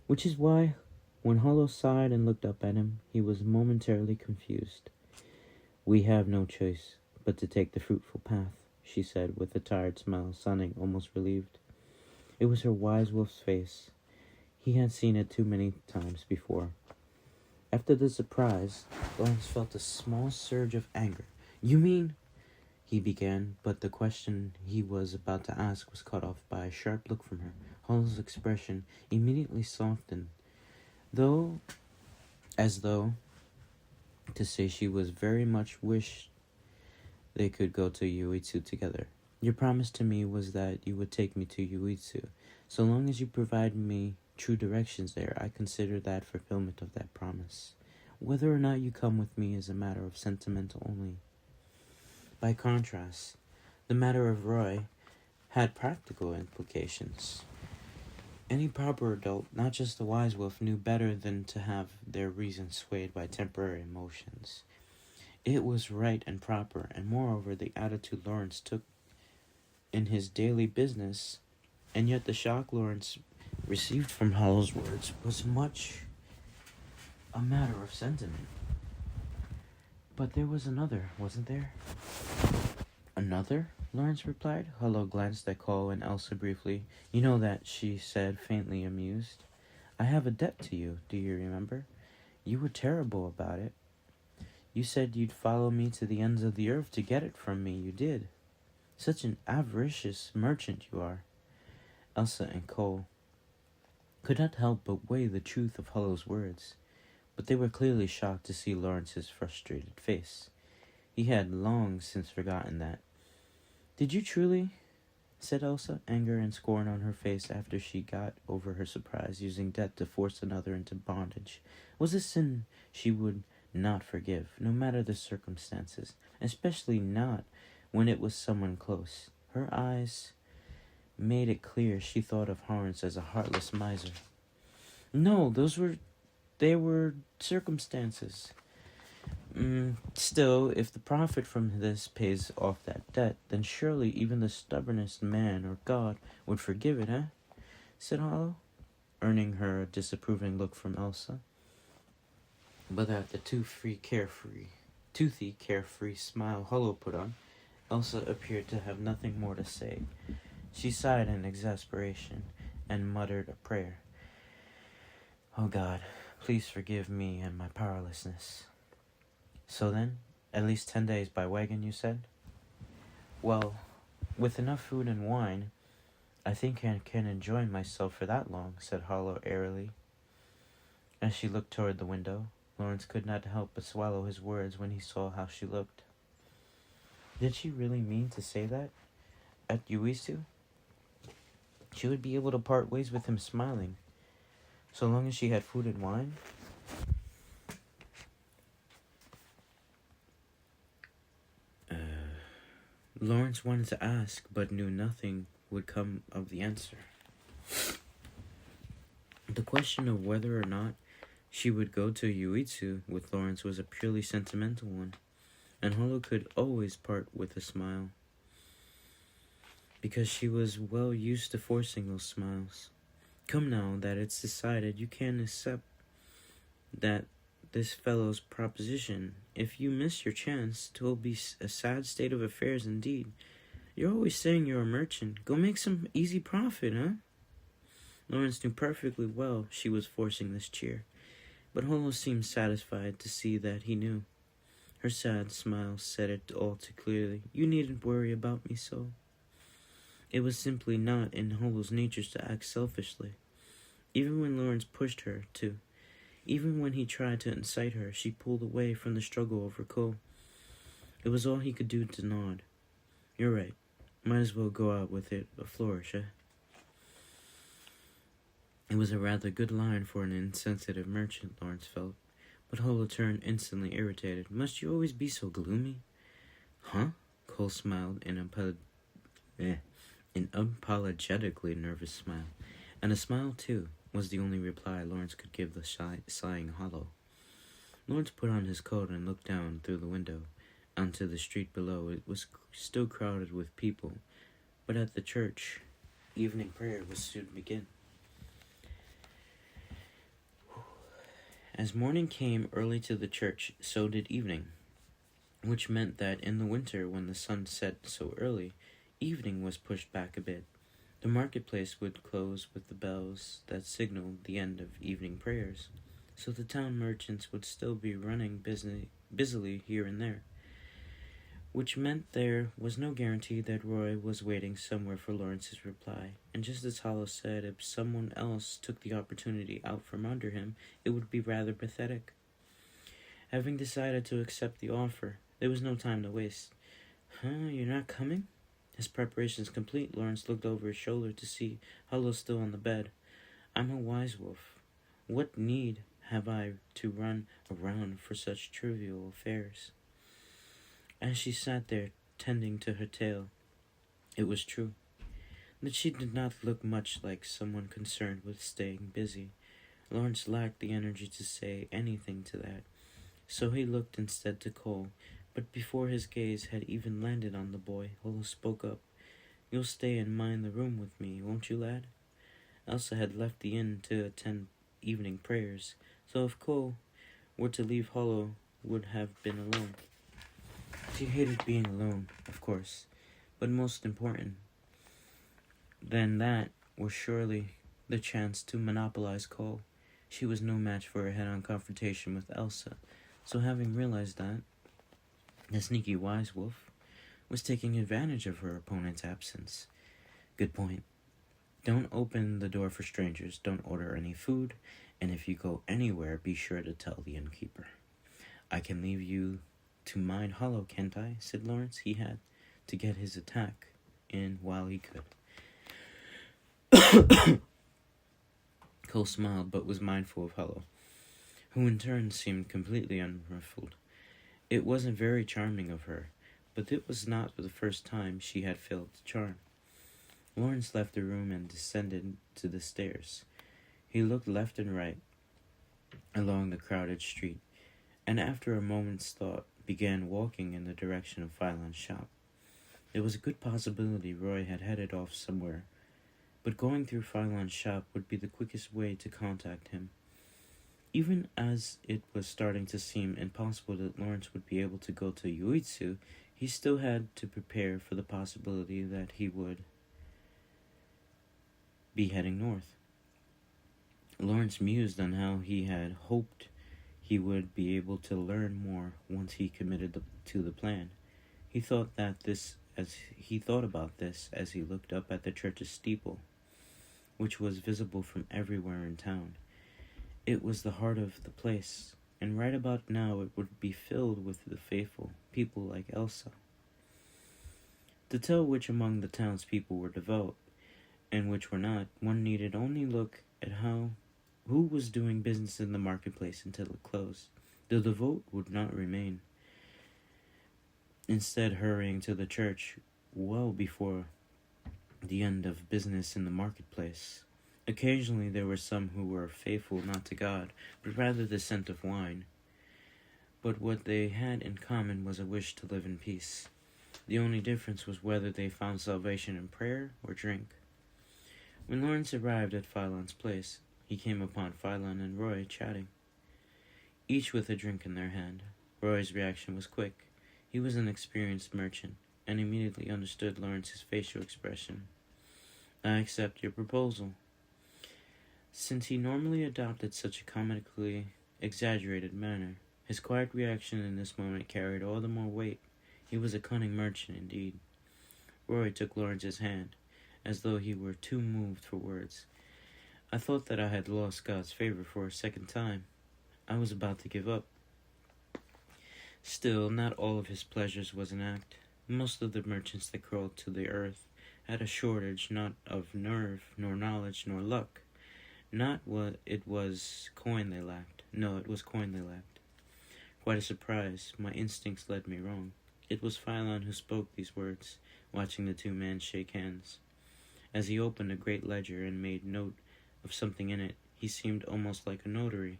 Which is why, when Hollow sighed and looked up at him, he was momentarily confused. "We have no choice but to take the fruitful path," she said, with a tired smile, sounding almost relieved. It was her wise wolf's face. He had seen it too many times before. After the surprise, Lawrence felt a small surge of anger. "You mean—" he began, but the question he was about to ask was cut off by a sharp look from her. Hollow's expression immediately softened, as though to say she was very much wished they could go to Yuitsu together. "Your promise to me was that you would take me to Yuitsu. So long as you provide me true directions there, I consider that fulfillment of that promise. Whether or not you come with me is a matter of sentiment only." By contrast, the matter of Roy had practical implications. Any proper adult, not just the wise wolf, knew better than to have their reason swayed by temporary emotions. It was right and proper, and moreover the attitude Lawrence took in his daily business, and yet the shock Lawrence received from Hollow's words was much a matter of sentiment. But there was another, wasn't there? "Another?" Lawrence replied. Hollow glanced at Cole and Elsa briefly. "You know that," she said, faintly amused. "I have a debt to you, do you remember? You were terrible about it. You said you'd follow me to the ends of the earth to get it from me. You did. Such an avaricious merchant you are." Elsa and Cole could not help but weigh the truth of Hollow's words, but they were clearly shocked to see Lawrence's frustrated face. He had long since forgotten that. "Did you truly?" said Elsa, anger and scorn on her face after she got over her surprise, using debt to force another into bondage. Was a sin she would not forgive, no matter the circumstances, especially not when it was someone close. Her eyes made it clear she thought of Lawrence as a heartless miser. "No, they were circumstances. Still, if the profit from this pays off that debt, then surely even the stubbornest man or God would forgive it, eh?" said Hollow, earning her a disapproving look from Elsa. But at the toothy, carefree smile Hollow put on, Elsa appeared to have nothing more to say. She sighed in exasperation and muttered a prayer. "Oh God, please forgive me and my powerlessness." "So then, at least 10 days by wagon, you said?" "Well, with enough food and wine, I think I can enjoy myself for that long," said Hollow airily. As she looked toward the window, Lawrence could not help but swallow his words when he saw how she looked. Did she really mean to say that? At Yuisu? She would be able to part ways with him smiling, so long as she had food and wine? Lawrence wanted to ask, but knew nothing would come of the answer. The question of whether or not she would go to Yuitsu with Lawrence was a purely sentimental one, and Holo could always part with a smile, because she was well used to forcing those smiles. Come now that it's decided, you can't accept that this fellow's proposition. If you miss your chance, 'twill be a sad state of affairs indeed. You're always saying you're a merchant. Go make some easy profit, huh? Lawrence knew perfectly well she was forcing this cheer, but Holo seemed satisfied to see that he knew. Her sad smile said it all too clearly. You needn't worry about me so. It was simply not in Holo's nature to act selfishly. Even when Lawrence pushed her to, even when he tried to incite her, she pulled away from the struggle over Cole. It was all he could do to nod. You're right. Might as well go out with it a flourish, eh? It was a rather good line for an insensitive merchant, Lawrence felt, but Holo turned instantly irritated. Must you always be so gloomy? Huh? Cole smiled in an unapologetically nervous smile, and a smile, too, was the only reply Lawrence could give the sighing Holo. Lawrence put on his coat and looked down through the window onto the street below. It was still crowded with people, but at the church, evening prayer was soon to begin. As morning came early to the church, so did evening, which meant that in the winter, when the sun set so early, evening was pushed back a bit. The marketplace would close with the bells that signaled the end of evening prayers, so the town merchants would still be running busily here and there, which meant there was no guarantee that Roy was waiting somewhere for Lawrence's reply, and just as Holo said, if someone else took the opportunity out from under him, it would be rather pathetic. Having decided to accept the offer, there was no time to waste. You're not coming? His preparations complete, Lawrence looked over his shoulder to see Holo still on the bed. I'm a wise wolf. What need have I to run around for such trivial affairs? As she sat there, tending to her tail, it was true that she did not look much like someone concerned with staying busy. Lawrence lacked the energy to say anything to that, so he looked instead to Cole, but before his gaze had even landed on the boy, Holo spoke up. You'll stay and mind the room with me, won't you, lad? Elsa had left the inn to attend evening prayers, so if Cole were to leave, Holo would have been alone. She hated being alone, of course, but most important than that was surely the chance to monopolize Cole. She was no match for a head-on confrontation with Elsa, so having realized that, the sneaky wise wolf was taking advantage of her opponent's absence. Good point. Don't open the door for strangers, don't order any food, and if you go anywhere, be sure to tell the innkeeper. I can leave you to mind Holo, can't I? Said Lawrence. He had to get his attack in while he could. Cole smiled, but was mindful of Holo, who in turn seemed completely unruffled. It wasn't very charming of her, but it was not the first time she had failed to charm. Lawrence left the room and descended to the stairs. He looked left and right along the crowded street, and after a moment's thought, began walking in the direction of Phylon's shop. There was a good possibility Roy had headed off somewhere, but going through Phylon's shop would be the quickest way to contact him. Even as it was starting to seem impossible that Lawrence would be able to go to Yuitsu, he still had to prepare for the possibility that he would be heading north. Lawrence mused on how he had hoped he would be able to learn more once he committed to the plan. He thought about this as he looked up at the church's steeple, which was visible from everywhere in town. It was the heart of the place, and right about now it would be filled with the faithful, people like Elsa. To tell which among the townspeople were devout and which were not, one needed only look at who was doing business in the marketplace until it closed. The devout would not remain, instead hurrying to the church well before the end of business in the marketplace. Occasionally there were some who were faithful not to God, but rather the scent of wine. But what they had in common was a wish to live in peace. The only difference was whether they found salvation in prayer or drink. When Lawrence arrived at Philon's place, he came upon Philon and Roy chatting, each with a drink in their hand. Roy's reaction was quick. He was an experienced merchant, and immediately understood Lawrence's facial expression. "I accept your proposal." Since he normally adopted such a comically exaggerated manner, his quiet reaction in this moment carried all the more weight. He was a cunning merchant indeed. Roy took Lawrence's hand, as though he were too moved for words. "I thought that I had lost God's favor for a second time. I was about to give up." Still, not all of his pleasures was an act. Most of the merchants that crawled to the earth had a shortage not of nerve, nor knowledge, nor luck. Not what it was coin they lacked. No, it was coin they lacked. Quite a surprise. My instincts led me wrong. It was Philon who spoke these words, watching the two men shake hands. As he opened a great ledger and made note of something in it, he seemed almost like a notary.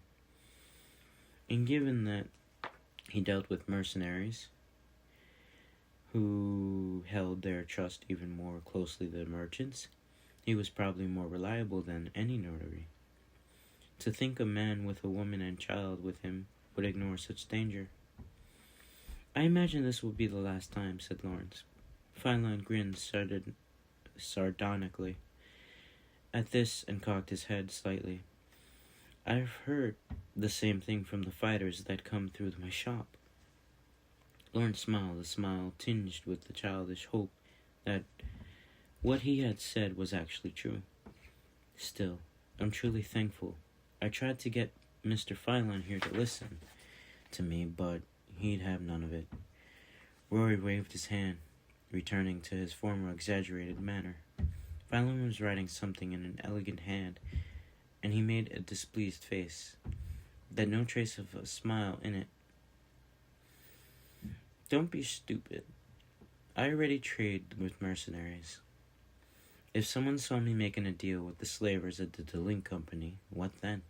And given that he dealt with mercenaries, who held their trust even more closely than merchants, he was probably more reliable than any notary. To think a man with a woman and child with him would ignore such danger. "I imagine this will be the last time," said Lawrence. Philon grinned sardonically at this and cocked his head slightly. "I've heard the same thing from the fighters that come through my shop." Lawrence smiled, a smile tinged with the childish hope that what he had said was actually true. "Still, I'm truly thankful. I tried to get Mr. Philon here to listen to me, but he'd have none of it." Rory waved his hand, returning to his former exaggerated manner. Philon was writing something in an elegant hand, and he made a displeased face, that no trace of a smile in it. "Don't be stupid. I already trade with mercenaries. If someone saw me making a deal with the slavers at the Delink Company, what then?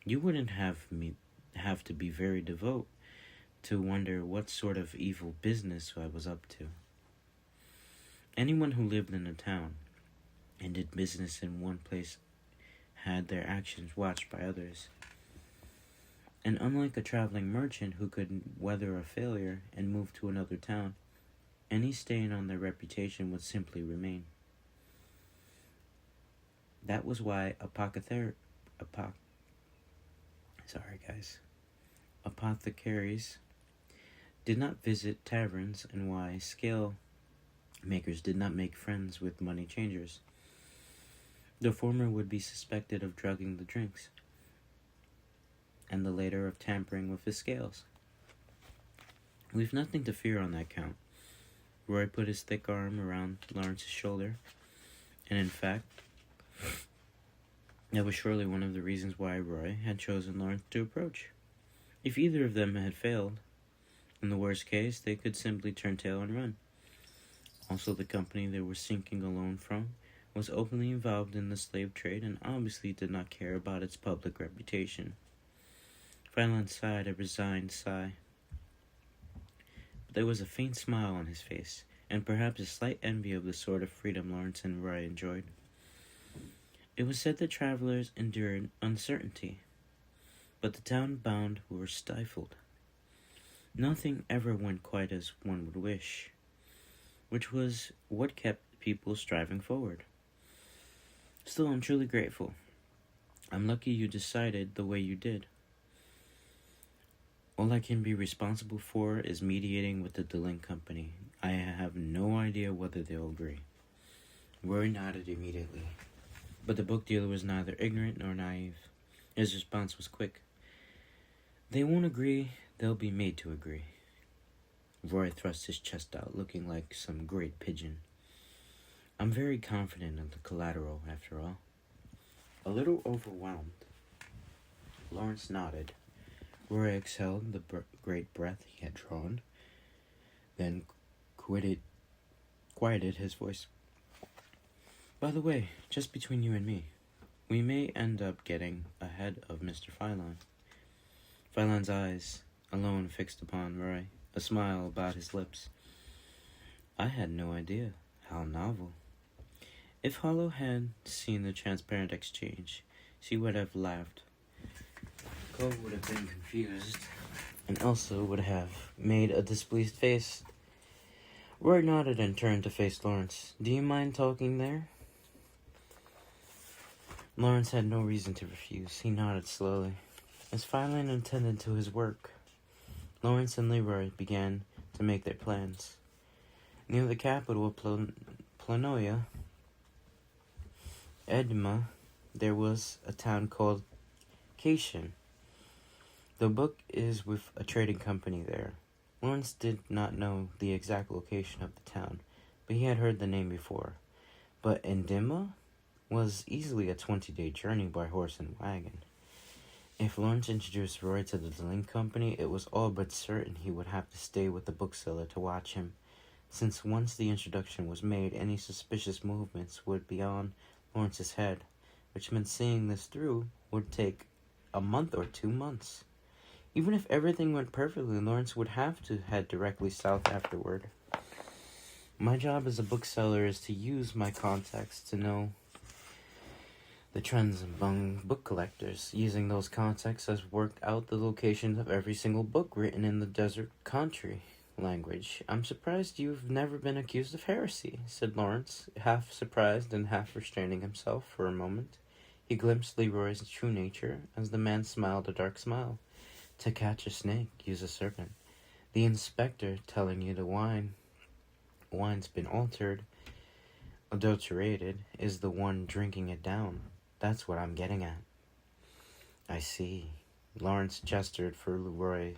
You wouldn't have to be very devout to wonder what sort of evil business I was up to. Anyone who lived in a town and did business in one place had their actions watched by others. And unlike a traveling merchant who could weather a failure and move to another town, any stain on their reputation would simply remain. That was why apothecaries did not visit taverns, and why scale makers did not make friends with money changers. The former would be suspected of drugging the drinks, and the latter of tampering with the scales. We've nothing to fear on that count." Roy put his thick arm around Lawrence's shoulder, and in fact, that was surely one of the reasons why Roy had chosen Lawrence to approach. If either of them had failed, in the worst case, they could simply turn tail and run. Also, the company they were seeking a loan from was openly involved in the slave trade and obviously did not care about its public reputation. Philon sighed a resigned sigh, but there was a faint smile on his face, and perhaps a slight envy of the sort of freedom Lawrence and Roy enjoyed. It was said that travelers endured uncertainty, but the town-bound were stifled. Nothing ever went quite as one would wish, which was what kept people striving forward. Still, I'm truly grateful. I'm lucky you decided the way you did. All I can be responsible for is mediating with the Delink Company. I have no idea whether they'll agree." Roy nodded immediately, but the book dealer was neither ignorant nor naive. His response was quick. They won't agree, they'll be made to agree. Roy thrust his chest out, looking like some great pigeon. I'm very confident of the collateral, after all. A little overwhelmed, Lawrence nodded. Roy exhaled the great breath he had drawn, then quieted his voice. By the way, just between you and me, we may end up getting ahead of Mr. Phylon. Phylon's eyes, alone fixed upon Roy, a smile about his lips. I had no idea. How novel. If Hollow had seen the transparent exchange, she would have laughed. Cole would have been confused, and Elsa would have made a displeased face. Roy nodded and turned to face Lawrence. Do you mind talking there? Lawrence had no reason to refuse. He nodded slowly. As Phylon attended to his work, Lawrence and Leroy began to make their plans. Near the capital of Planoia, Edma, there was a town called Chpt. The book is with a trading company there. Lawrence did not know the exact location of the town, but he had heard the name before. But Endima was easily a 20-day journey by horse and wagon. If Lawrence introduced Roy to the Link Company, it was all but certain he would have to stay with the bookseller to watch him, since once the introduction was made, any suspicious movements would be on Lawrence's head, which meant seeing this through would take a month or 2 months. Even if everything went perfectly, Lawrence would have to head directly south afterward. My job as a bookseller is to use my contacts to know the trends among book collectors. Using those contacts, I've worked out the locations of every single book written in the desert country language. I'm surprised you've never been accused of heresy, said Lawrence, half surprised and half restraining himself for a moment. He glimpsed Leroy's true nature as the man smiled a dark smile. To catch a snake, use a serpent. The inspector telling you the wine's been adulterated, is the one drinking it down. That's what I'm getting at. I see. Lawrence gestured for Leroy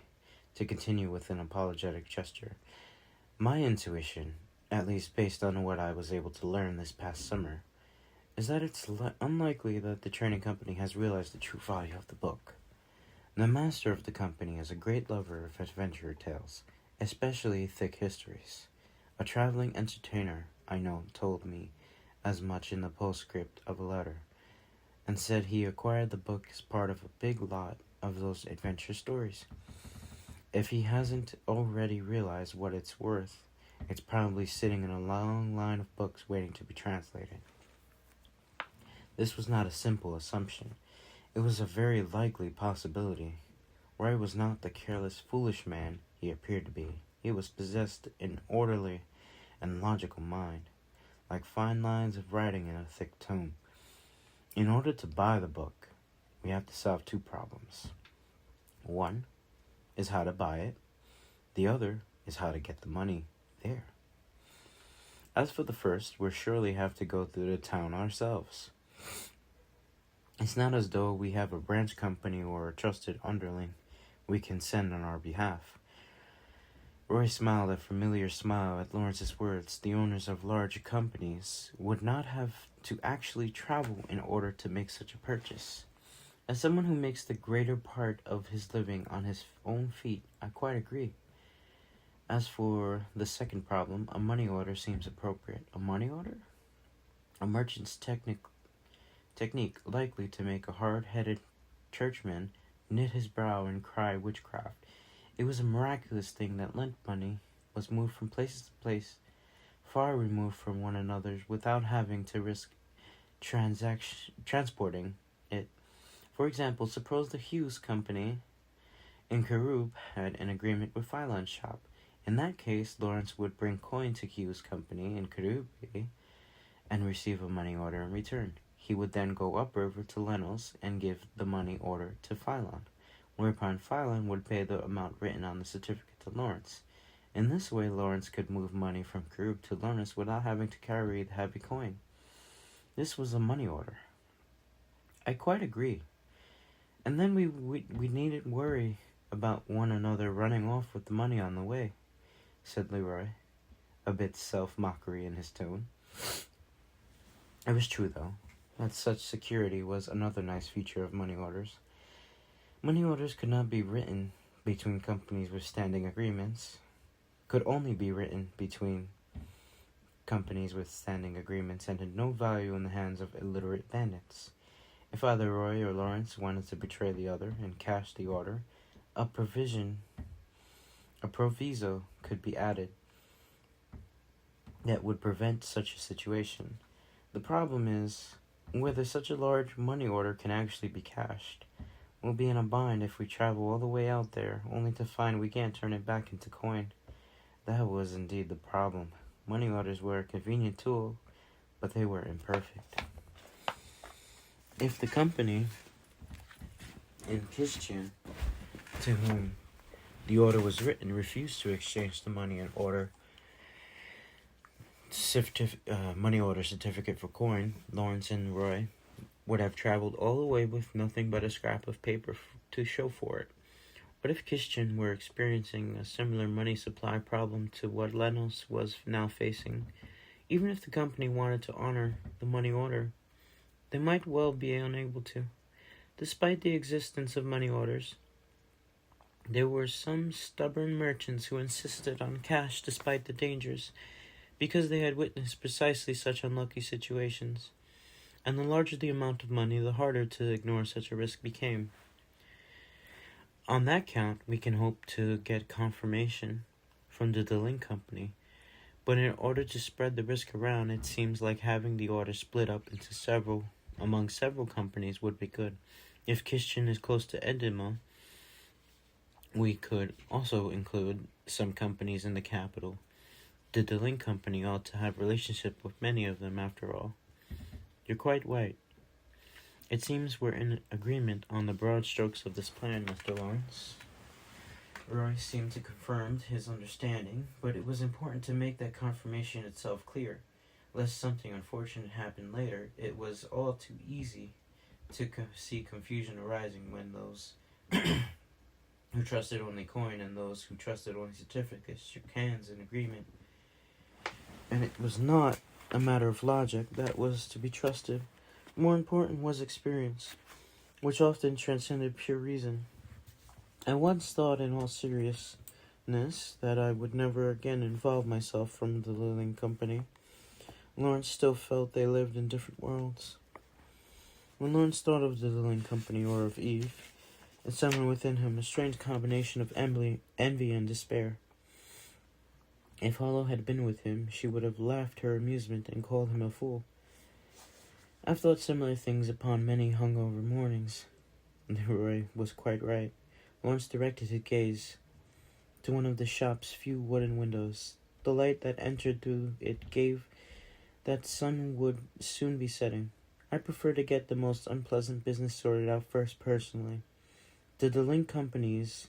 to continue with an apologetic gesture. My intuition, at least based on what I was able to learn this past summer, is that it's unlikely that the trading company has realized the true value of the book. The master of the company is a great lover of adventure tales, especially thick histories. A traveling entertainer I know told me as much in the postscript of a letter, and said he acquired the book as part of a big lot of those adventure stories. If he hasn't already realized what it's worth, it's probably sitting in a long line of books waiting to be translated. This was not a simple assumption. It was a very likely possibility. Roy was not the careless, foolish man he appeared to be. He was possessed an orderly and logical mind, like fine lines of writing in a thick tome. In order to buy the book, we have to solve 2 problems. One is how to buy it. The other is how to get the money there. As for the first, we'll surely have to go through the town ourselves. It's not as though we have a branch company or a trusted underling we can send on our behalf. Roy smiled a familiar smile at Lawrence's words. The owners of large companies would not have to actually travel in order to make such a purchase. As someone who makes the greater part of his living on his own feet, I quite agree. As for the second problem, a money order seems appropriate. A money order? A merchant's technique likely to make a hard-headed churchman knit his brow and cry witchcraft. It was a miraculous thing that lent money was moved from place to place, far removed from one another, without having to risk transporting it. For example, suppose the Hughes Company in Karub had an agreement with Phylon's shop. In that case, Lawrence would bring coin to Hughes Company in Karub and receive a money order in return. He would then go upriver to Lennel's and give the money order to Phylon, whereupon Phylon would pay the amount written on the certificate to Lawrence. In this way, Lawrence could move money from Karub to Lawrence without having to carry the heavy coin. This was a money order. I quite agree. And then we needn't worry about one another running off with the money on the way, said Leroy, a bit self-mockery in his tone. It was true, though, that such security was another nice feature of money orders. Money orders could not be written between companies with standing agreements, could only be written between companies with standing agreements, and had no value in the hands of illiterate bandits. If either Roy or Lawrence wanted to betray the other and cash the order, a proviso could be added that would prevent such a situation. The problem is whether such a large money order can actually be cashed. We'll be in a bind if we travel all the way out there, only to find we can't turn it back into coin. That was indeed the problem. Money orders were a convenient tool, but they were imperfect. If the company in Chpt to whom the order was written refused to exchange the money and order money order certificate for coin, Lawrence and Roy would have traveled all the way with nothing but a scrap of paper to show for it. What if Chpt were experiencing a similar money supply problem to what Lenos was now facing? Even if the company wanted to honor the money order, they might well be unable to. Despite the existence of money orders, there were some stubborn merchants who insisted on cash despite the dangers, because they had witnessed precisely such unlucky situations. And the larger the amount of money, the harder to ignore such a risk became. On that count, we can hope to get confirmation from the Delink Company, but in order to spread the risk around, it seems like having the order split up into among several companies would be good. If Chpt is close to Edema, we could also include some companies in the capital. The Delink Company ought to have relationship with many of them, after all. You're quite right. It seems we're in agreement on the broad strokes of this plan, Mr. Lawrence. Roy seemed to confirm his understanding, but it was important to make that confirmation itself clear. Lest something unfortunate happened later, it was all too easy to see confusion arising when those who trusted only coin and those who trusted only certificates shook hands in agreement. And it was not a matter of logic that was to be trusted. More important was experience, which often transcended pure reason. I once thought in all seriousness that I would never again involve myself from the Lilling Company. Lawrence still felt they lived in different worlds. When Lawrence thought of the Lilling Company or of Eve, it summoned within him a strange combination of envy and despair. If Hollow had been with him, she would have laughed her amusement and called him a fool. I've thought similar things upon many hungover mornings. Leroy was quite right. Lawrence directed his gaze to one of the shop's few wooden windows. The light that entered through it gave that sun would soon be setting. I prefer to get the most unpleasant business sorted out first personally. The Delink Company's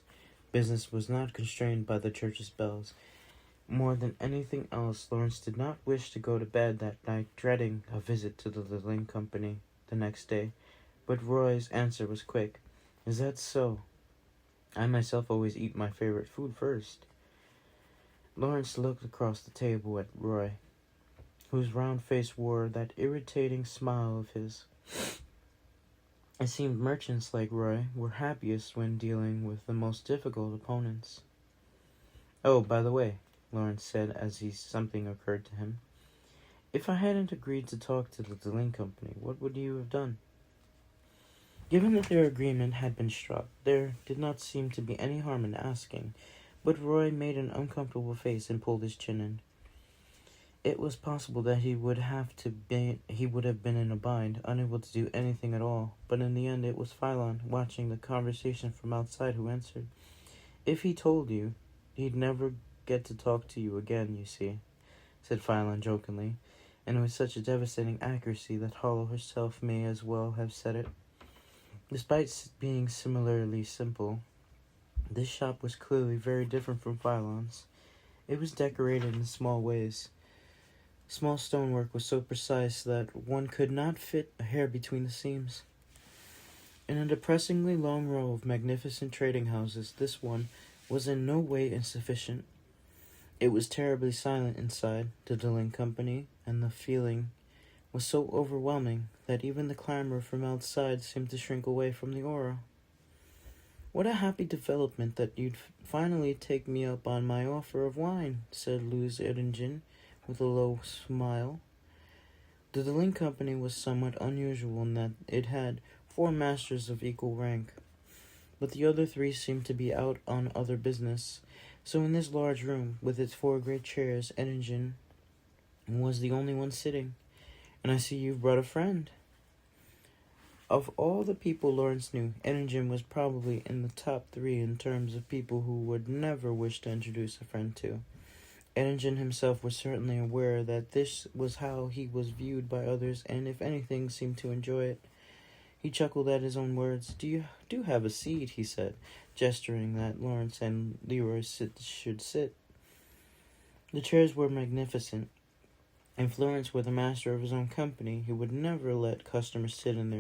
business was not constrained by the church's bells. More than anything else, Lawrence did not wish to go to bed that night dreading a visit to the Lilling Company the next day, but Roy's answer was quick. Is that so? I myself always eat my favorite food first. Lawrence looked across the table at Roy, whose round face wore that irritating smile of his. It seemed merchants like Roy were happiest when dealing with the most difficult opponents. Oh, by the way, Lawrence said as something occurred to him. If I hadn't agreed to talk to the Delink Company, what would you have done? Given that their agreement had been struck, there did not seem to be any harm in asking, but Roy made an uncomfortable face and pulled his chin in. It was possible that he would have been in a bind, unable to do anything at all, but in the end it was Philon, watching the conversation from outside, who answered. If he told you, he'd never get to talk to you again, you see, said Philon jokingly, and with such a devastating accuracy that Hollow herself may as well have said it. Despite being similarly simple, this shop was clearly very different from Philon's. It was decorated in small ways. Small stonework was so precise that one could not fit a hair between the seams. In a depressingly long row of magnificent trading houses, this one was in no way insufficient. It was terribly silent inside the Dealing Company, and the feeling was so overwhelming that even the clamor from outside seemed to shrink away from the aura. "What a happy development that you'd finally take me up on my offer of wine," said Louis Eddingen with a low smile. The Dealing Company was somewhat unusual in that it had 4 masters of equal rank, but the other 3 seemed to be out on other business. So in this large room, with its 4 great chairs, Eddingen was the only one sitting. "And I see you've brought a friend." Of all the people Lawrence knew, Eddingen was probably in the top 3 in terms of people who would never wish to introduce a friend to. Eddingen himself was certainly aware that this was how he was viewed by others, and if anything, seemed to enjoy it. He chuckled at his own words. Do have a seat," he said, gesturing that Lawrence and Leroy should sit. The chairs were magnificent. If Lawrence were the master of his own company, he would never let customers sit in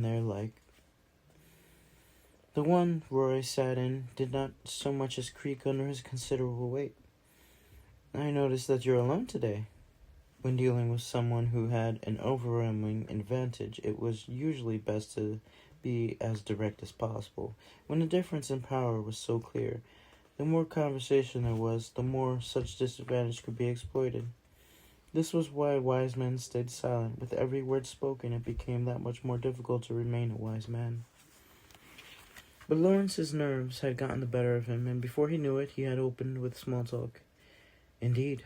there like. The one Roy sat in did not so much as creak under his considerable weight. "I notice that you're alone today." When dealing with someone who had an overwhelming advantage, it was usually best to be as direct as possible. When the difference in power was so clear, the more conversation there was, the more such disadvantage could be exploited. This was why wise men stayed silent. With every word spoken, it became that much more difficult to remain a wise man. But Lawrence's nerves had gotten the better of him, and before he knew it, he had opened with small talk. "Indeed.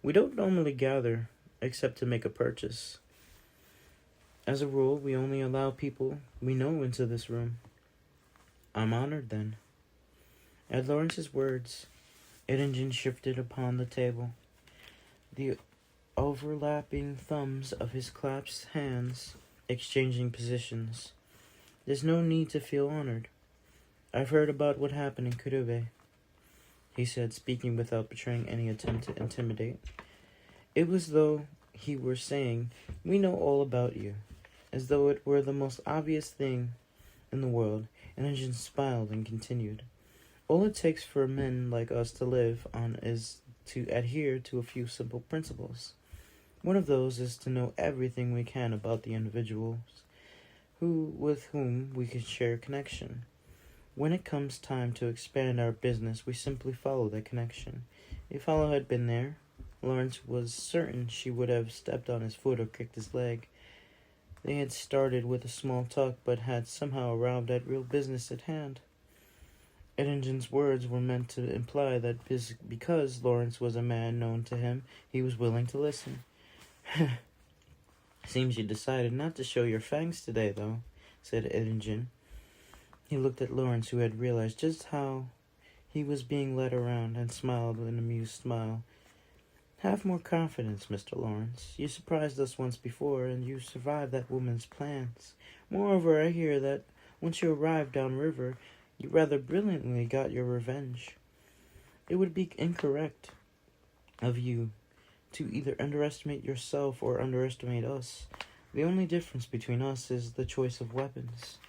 We don't normally gather except to make a purchase. As a rule, we only allow people we know into this room." "I'm honored, then." At Lawrence's words, Eddingen shifted upon the table, the overlapping thumbs of his clasped hands exchanging positions. "There's no need to feel honored. I've heard about what happened in Kurube," he said, speaking without betraying any attempt to intimidate. It was though he were saying, "We know all about you," as though it were the most obvious thing in the world. Eddingen smiled and continued. "All it takes for men like us to live on is to adhere to a few simple principles. One of those is to know everything we can about the individuals with whom we can share connection. When it comes time to expand our business, we simply follow that connection." If Hollow had been there, Lawrence was certain she would have stepped on his foot or kicked his leg. They had started with a small talk, but had somehow arrived at real business at hand. Eddingen's words were meant to imply that because Lawrence was a man known to him, he was willing to listen. "Seems you decided not to show your fangs today, though," said Eddingen. He looked at Lawrence, who had realized just how he was being led around, and smiled with an amused smile. "Have more confidence, Mr. Lawrence. You surprised us once before, and you survived that woman's plans. Moreover, I hear that once you arrived downriver, you rather brilliantly got your revenge. It would be incorrect of you to either underestimate yourself or underestimate us. The only difference between us is the choice of weapons."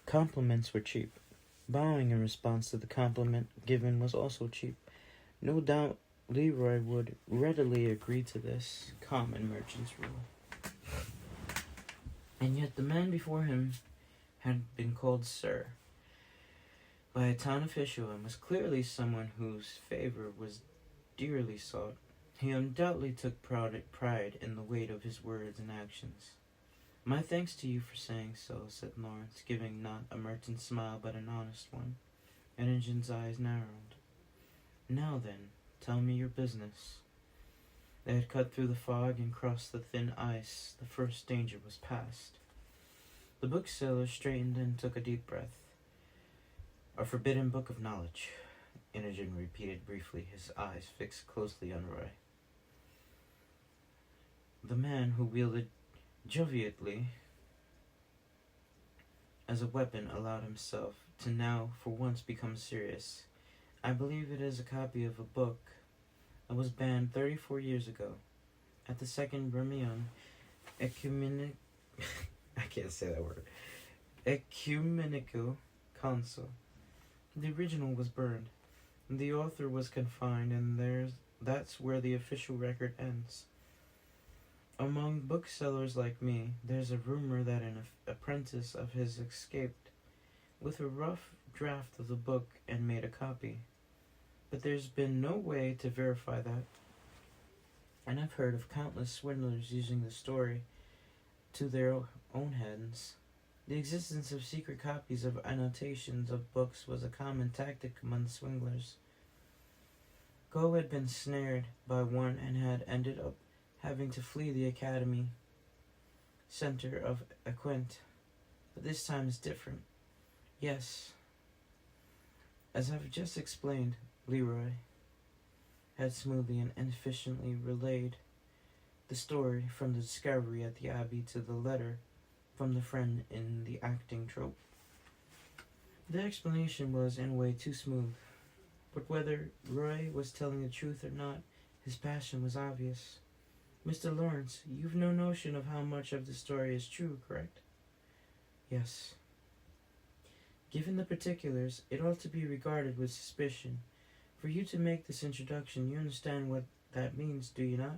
Compliments were cheap. Bowing in response to the compliment given was also cheap. No doubt Leroy would readily agree to this common merchant's rule. And yet the man before him had been called Sir by a town official, and was clearly someone whose favor was dearly sought. He undoubtedly took pride in the weight of his words and actions. "My thanks to you for saying so," said Lawrence, giving not a merchant's smile but an honest one. Edgin's eyes narrowed. "Now then, tell me your business." They had cut through the fog and crossed the thin ice. The first danger was past. The bookseller straightened and took a deep breath. "A forbidden book of knowledge," Eddingen repeated briefly, his eyes fixed closely on Roy. The man, who wielded jovially as a weapon, allowed himself to now for once become serious. "I believe it is a copy of a book that was banned 34 years ago at the Second Bremian Ecumenical I can't say that word. Ecumenical Council. The original was burned. The author was confined, and that's where the official record ends. Among booksellers like me, there's a rumor that an apprentice of his escaped with a rough draft of the book and made a copy. But there's been no way to verify that. And I've heard of countless swindlers using the story to their own ends. The existence of secret copies of annotations of books was a common tactic among swindlers. Go had been snared by one and had ended up having to flee the academy center of Aquint. But this time is different. Yes, as I've just explained, Leroy had smoothly and efficiently relayed the story from the discovery at the Abbey to the letter from the friend in the acting troupe. The explanation was in a way too smooth, but whether Roy was telling the truth or not, his passion was obvious. Mr. Lawrence, you've no notion of how much of the story is true, correct? Yes. Given the particulars, it ought to be regarded with suspicion. For you to make this introduction, you understand what that means, do you not?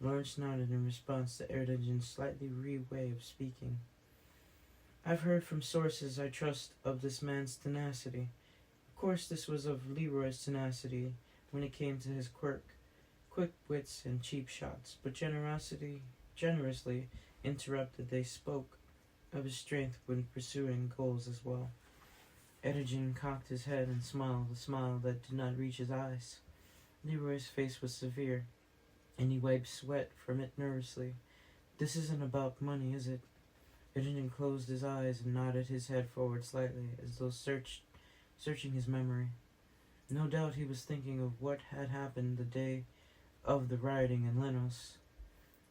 Lawrence nodded in response to Erdigin's slightly way of speaking. I've heard from sources I trust of this man's tenacity. Of course, this was of Leroy's tenacity when it came to his quick wits and cheap shots, but generously interrupted, they spoke of his strength when pursuing goals as well. Erdigin cocked his head and smiled a smile that did not reach his eyes. Leroy's face was severe, and he wiped sweat from it nervously. This isn't about money, is it? Erdigin closed his eyes and nodded his head forward slightly, as though searching his memory. No doubt he was thinking of what had happened the day of the rioting in Lenos.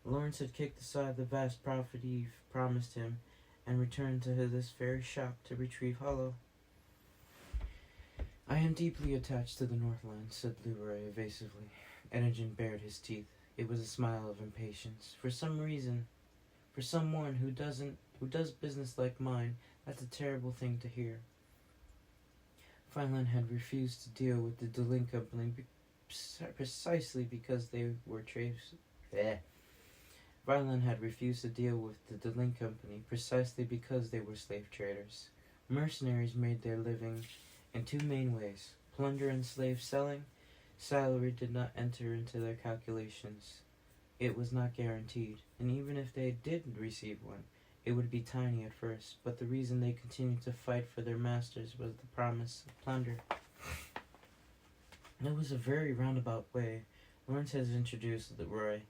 Lawrence had kicked aside the vast profit Eve promised him, and returned to this very shop to retrieve Hollow. I am deeply attached to the Northland, said Leroy evasively. Erdigin bared his teeth. It was a smile of impatience. For some reason, for someone who does business like mine, that's a terrible thing to hear. Vineland had refused to deal with the Delin Company precisely because they were Vineland had refused to deal with the Delin Company precisely because they were slave traders. Mercenaries made their living in two main ways: plunder and slave selling. Salary did not enter into their calculations. It was not guaranteed, and even if they did receive one, it would be tiny at first, but the reason they continued to fight for their masters was the promise of plunder. It was a very roundabout way. Lawrence had introduced Leroy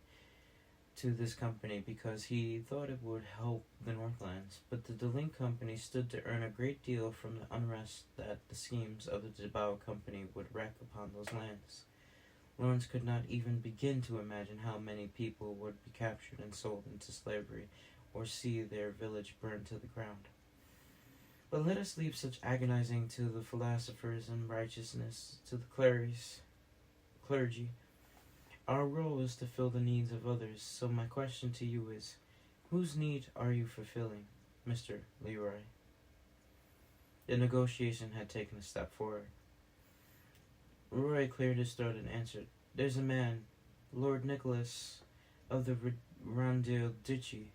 to this company because he thought it would help the Northlands, but the Delin Company stood to earn a great deal from the unrest that the schemes of the Debao Company would wreak upon those lands. Lawrence could not even begin to imagine how many people would be captured and sold into slavery, or see their village burned to the ground. But let us leave such agonizing to the philosophers and righteousness to the clergy. Our role is to fill the needs of others, so my question to you is, whose need are you fulfilling, Mr. Leroy? The negotiation had taken a step forward. Leroy cleared his throat and answered, There's a man, Lord Nicholas, of the Rondale Duchy.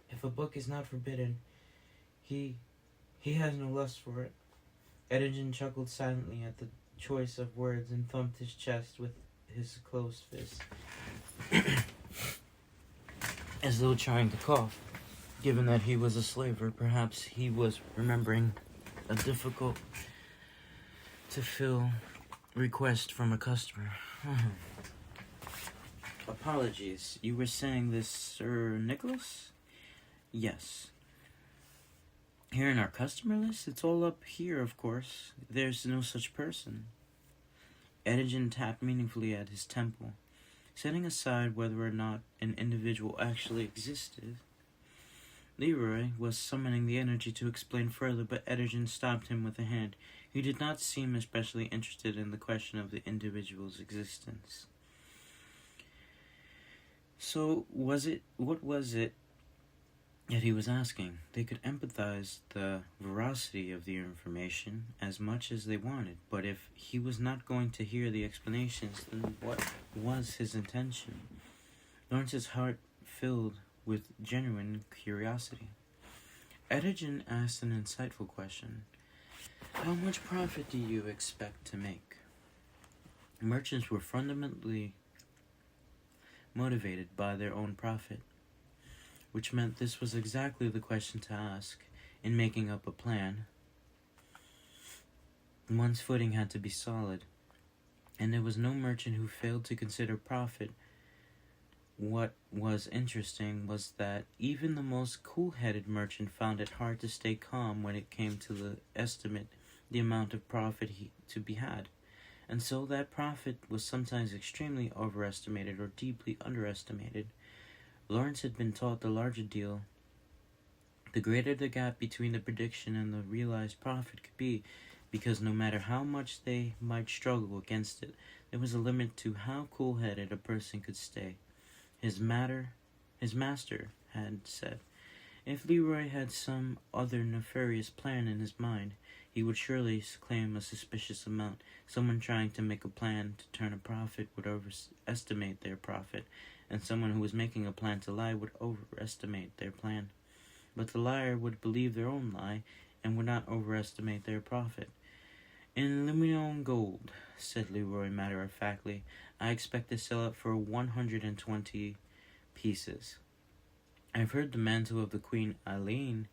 If a book is not forbidden, he has no lust for it. Erdigin chuckled silently at the choice of words and thumped his chest with his closed fist, as though trying to cough. Given that he was a slaver, perhaps he was remembering a difficult to fill request from a customer. Apologies, you were saying this, Sir Nicholas? Yes. Here in our customer list? It's all up here, of course. There's no such person. Erdigin tapped meaningfully at his temple. Setting aside whether or not an individual actually existed, Leroy was summoning the energy to explain further, but Erdigin stopped him with a hand. He did not seem especially interested in the question of the individual's existence. So, what was it Yet he was asking. They could empathize the veracity of the information as much as they wanted, but if he was not going to hear the explanations, then what was his intention? Lawrence's heart filled with genuine curiosity. Edgerton asked an insightful question. How much profit do you expect to make? Merchants were fundamentally motivated by their own profit, which meant this was exactly the question to ask in making up a plan. One's footing had to be solid, and there was no merchant who failed to consider profit. What was interesting was that even the most cool-headed merchant found it hard to stay calm when it came to estimate the amount of profit to be had, and so that profit was sometimes extremely overestimated or deeply underestimated. Lawrence had been taught the larger deal, the greater the gap between the prediction and the realized profit could be, because no matter how much they might struggle against it, there was a limit to how cool-headed a person could stay. His master had said, if Leroy had some other nefarious plan in his mind, he would surely claim a suspicious amount. Someone trying to make a plan to turn a profit would overestimate their profit, and someone who was making a plan to lie would overestimate their plan. But the liar would believe their own lie and would not overestimate their profit. In Limon gold, said Leroy matter-of-factly, I expect to sell it for 120 pieces. I've heard the mantle of the Queen Eileen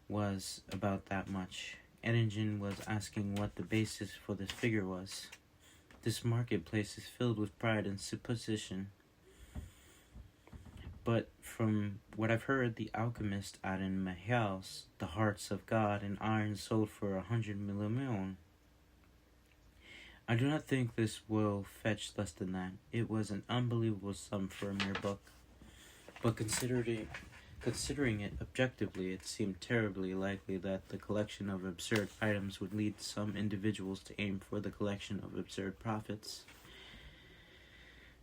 was about that much. Eddingen was asking what the basis for this figure was. This marketplace is filled with pride and supposition. But from what I've heard, the alchemist out in my house, the hearts of God and iron sold for 100 million. I do not think this will fetch less than that. It was an unbelievable sum for a mere book. But considering it objectively, it seemed terribly likely that the collection of absurd items would lead some individuals to aim for the collection of absurd profits.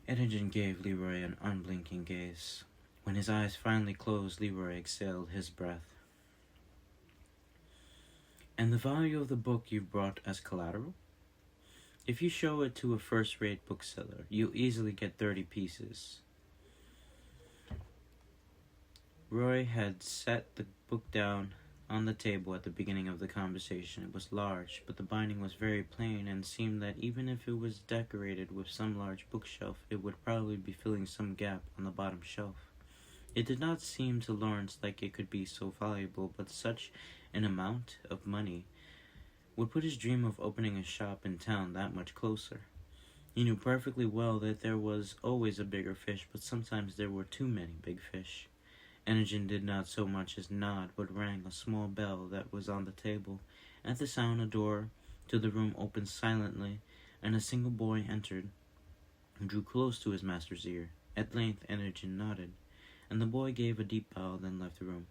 Eddingen gave Leroy an unblinking gaze. When his eyes finally closed, Leroy exhaled his breath. And the value of the book you brought as collateral? If you show it to a first-rate bookseller, you'll easily get 30 pieces. Roy had set the book down on the table at the beginning of the conversation. It was large, but the binding was very plain, and seemed that even if it was decorated with some large bookshelf, it would probably be filling some gap on the bottom shelf. It did not seem to Lawrence like it could be so valuable, but such an amount of money would put his dream of opening a shop in town that much closer. He knew perfectly well that there was always a bigger fish, but sometimes there were too many big fish. Eddingen did not so much as nod, but rang a small bell that was on the table. At the sound, a door to the room opened silently, and a single boy entered, and drew close to his master's ear. At length, Eddingen nodded, and the boy gave a deep bow, then left the room.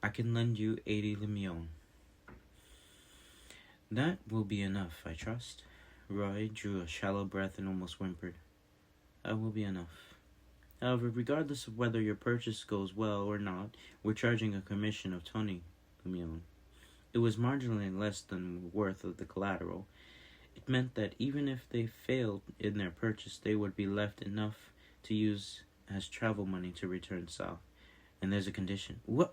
I can lend you 80 millions. That will be enough, I trust. Roy drew a shallow breath and almost whimpered. That will be enough. However, regardless of whether your purchase goes well or not, we're charging a commission of 20 millions. It was marginally less than the worth of the collateral. It meant that even if they failed in their purchase, they would be left enough to use as travel money to return south. And there's a condition. What?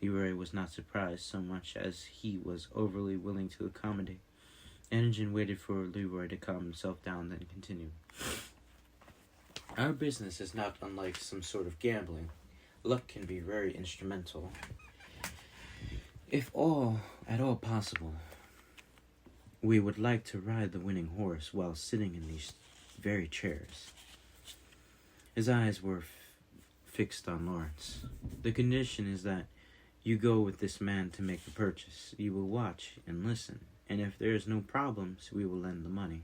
Leroy was not surprised so much as he was overly willing to accommodate. Eddingen waited for Leroy to calm himself down, then continued. Our business is not unlike some sort of gambling. Luck can be very instrumental. If at all possible, we would like to ride the winning horse while sitting in these very chairs. His eyes were fixed on Lawrence. The condition is that you go with this man to make the purchase. You will watch and listen, and if there is no problems, we will lend the money.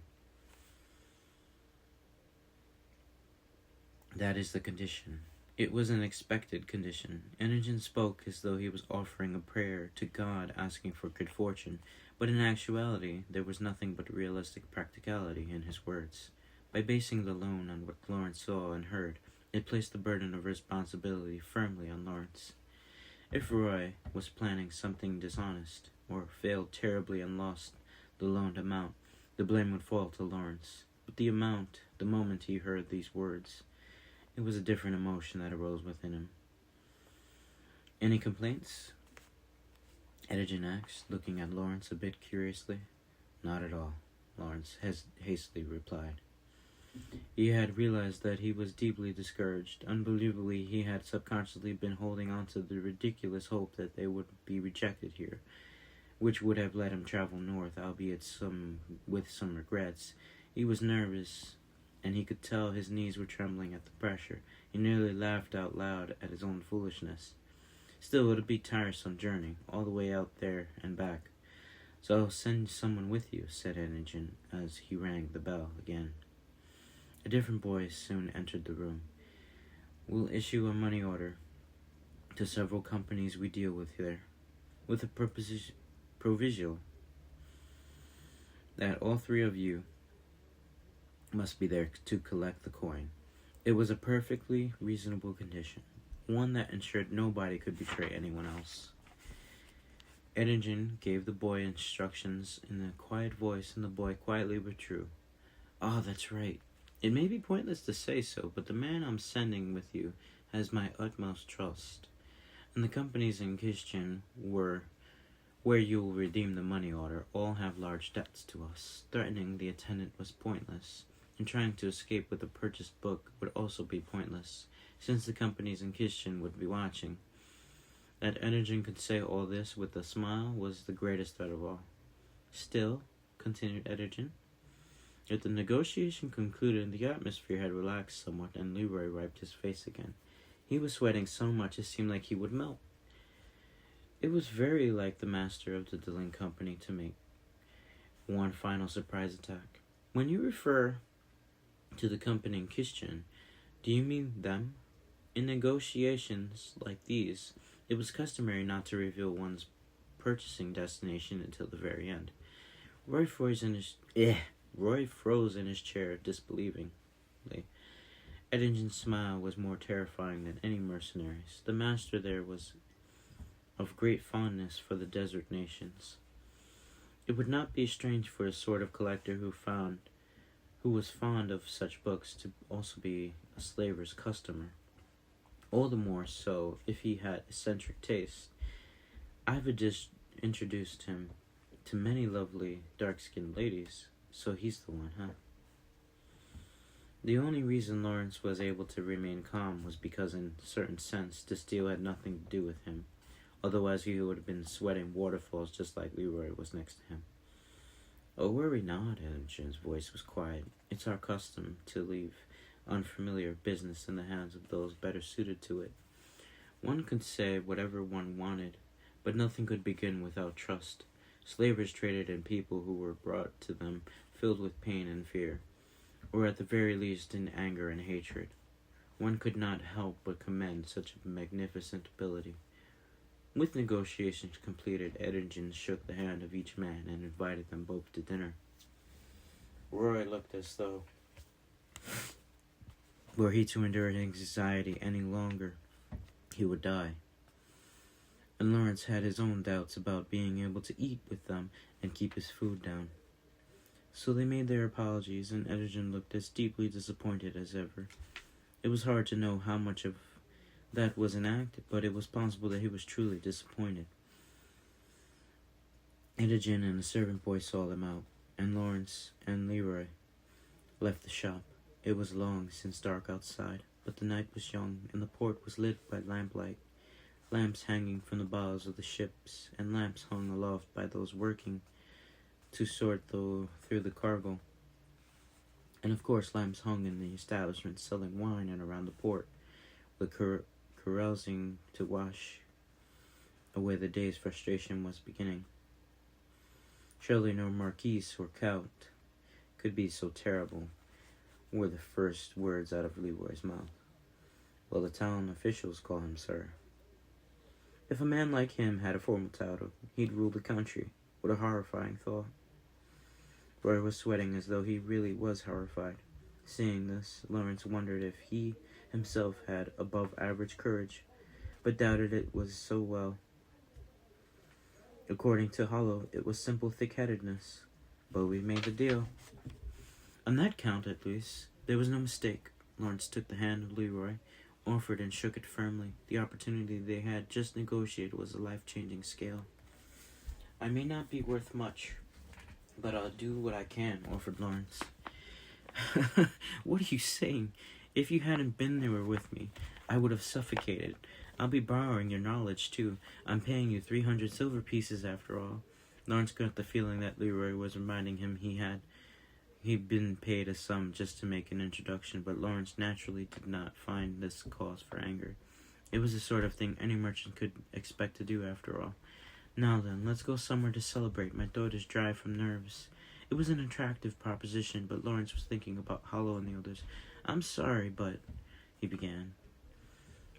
That is the condition. It was an expected condition. Eddingen spoke as though he was offering a prayer to God asking for good fortune, but in actuality there was nothing but realistic practicality in his words. By basing the loan on what Lawrence saw and heard, It placed the burden of responsibility firmly on Lawrence. If Roy was planning something dishonest, or failed terribly and lost the loaned amount, the blame would fall to Lawrence. But the moment he heard these words, it was a different emotion that arose within him. Any complaints? Edigen asked, looking at Lawrence a bit curiously. Not at all, Lawrence hastily replied. He had realized that he was deeply discouraged. Unbelievably, he had subconsciously been holding on to the ridiculous hope that they would be rejected here, which would have let him travel north, albeit with some regrets. He was nervous, and he could tell his knees were trembling at the pressure. He nearly laughed out loud at his own foolishness. Still, it would be a tiresome journey, all the way out there and back. So I'll send someone with you, said Edigen, as he rang the bell again. A different voice soon entered the room. We'll issue a money order to several companies we deal with there, with a proviso that all three of you must be there to collect the coin. It was a perfectly reasonable condition, one that ensured nobody could betray anyone else. Edigen gave the boy instructions in a quiet voice, and the boy quietly withdrew. Ah, that's right. It may be pointless to say so, but the man I'm sending with you has my utmost trust, and the companies in Kishchin where you will redeem the money order all have large debts to us. Threatening the attendant was pointless, and trying to escape with the purchased book would also be pointless, since the companies in Kishchin would be watching. That Edigen could say all this with a smile was the greatest threat of all. Still, continued Edigen, if the negotiation concluded, the atmosphere had relaxed somewhat, and Leroy wiped his face again. He was sweating so much it seemed like he would melt. It was very like the master of the Dillon Company to make one final surprise attack. When you refer to the company in Kishchin, do you mean them? In negotiations like these, it was customary not to reveal one's purchasing destination until the very end. Roy froze in his chair, disbelievingly. Edigen's smile was more terrifying than any mercenary's. The master there was of great fondness for the desert nations. It would not be strange for a sort of collector who was fond of such books to also be a slaver's customer. All the more so if he had eccentric tastes. I've just introduced him to many lovely dark-skinned ladies, so he's the one, huh? The only reason Lawrence was able to remain calm was because, in a certain sense, this deal had nothing to do with him, otherwise he would have been sweating waterfalls just like Leroy was next to him. Oh, worry not, Edigen's voice was quiet. It's our custom to leave unfamiliar business in the hands of those better suited to it. One could say whatever one wanted, but nothing could begin without trust. Slavers traded in people who were brought to them filled with pain and fear, or at the very least in anger and hatred. One could not help but commend such magnificent ability. With negotiations completed, Edigen shook the hand of each man and invited them both to dinner. Roy looked as though, were he to endure anxiety any longer, he would die. And Lawrence had his own doubts about being able to eat with them and keep his food down. So they made their apologies, and Edigen looked as deeply disappointed as ever. It was hard to know how much of that was an act, but it was possible that he was truly disappointed. Edigen and a servant boy saw them out, and Lawrence and Leroy left the shop. It was long since dark outside, but the night was young, and the port was lit by lamplight. Lamps hanging from the bows of the ships, and lamps hung aloft by those working to sort through the cargo. And of course lamps hung in the establishments selling wine and around the port, with carousing to wash away the day's frustration was beginning. Surely no marquis or count could be so terrible, were the first words out of Leroy's mouth. Well, the town officials call him sir. If a man like him had a formal title, he'd rule the country. What a horrifying thought. Roy was sweating as though he really was horrified. Seeing this, Lawrence wondered if he himself had above average courage, but doubted it was so well. According to Hollow, it was simple thick-headedness. But we made the deal. On that count, at least, there was no mistake. Lawrence took the hand of Leroy, offered and shook it firmly. The opportunity they had just negotiated was a life-changing scale. I may not be worth much, but I'll do what I can, offered Lawrence. What are you saying? If you hadn't been there with me, I would have suffocated. I'll be borrowing your knowledge, too. I'm paying you 300 silver pieces, after all. Lawrence got the feeling that Leroy was reminding him he'd been paid a sum just to make an introduction, but Lawrence naturally did not find this cause for anger. It was the sort of thing any merchant could expect to do, after all. Now then, let's go somewhere to celebrate. My throat is dry from nerves. It was an attractive proposition, but Lawrence was thinking about Hollow and the others. I'm sorry, but... he began.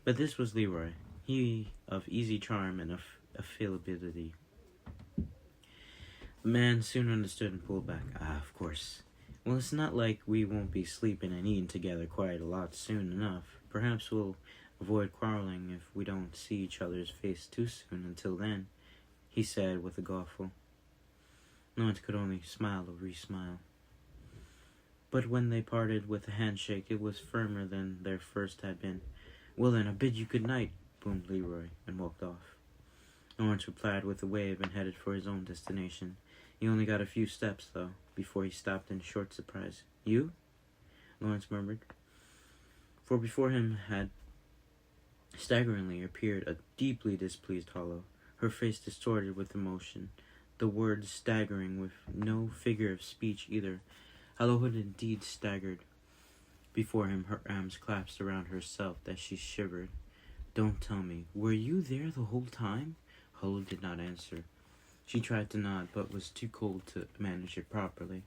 But this was Leroy, he of easy charm and affability. The man soon understood and pulled back. Of course. Well, it's not like we won't be sleeping and eating together quite a lot soon enough. Perhaps we'll avoid quarreling if we don't see each other's face too soon until then, he said with a guffaw. Lawrence could only smile or re-smile. But when they parted with a handshake, it was firmer than their first had been. Well then, I bid you good night, boomed Leroy, and walked off. Lawrence replied with a wave and headed for his own destination. He only got a few steps, though, before he stopped in short surprise. You? Lawrence murmured. For before him had staggeringly appeared a deeply displeased Hollow, her face distorted with emotion, the words staggering with no figure of speech either. Hollow had indeed staggered. Before him, her arms clasped around herself as she shivered. Don't tell me, were you there the whole time? Hollow did not answer. She tried to nod, but was too cold to manage it properly.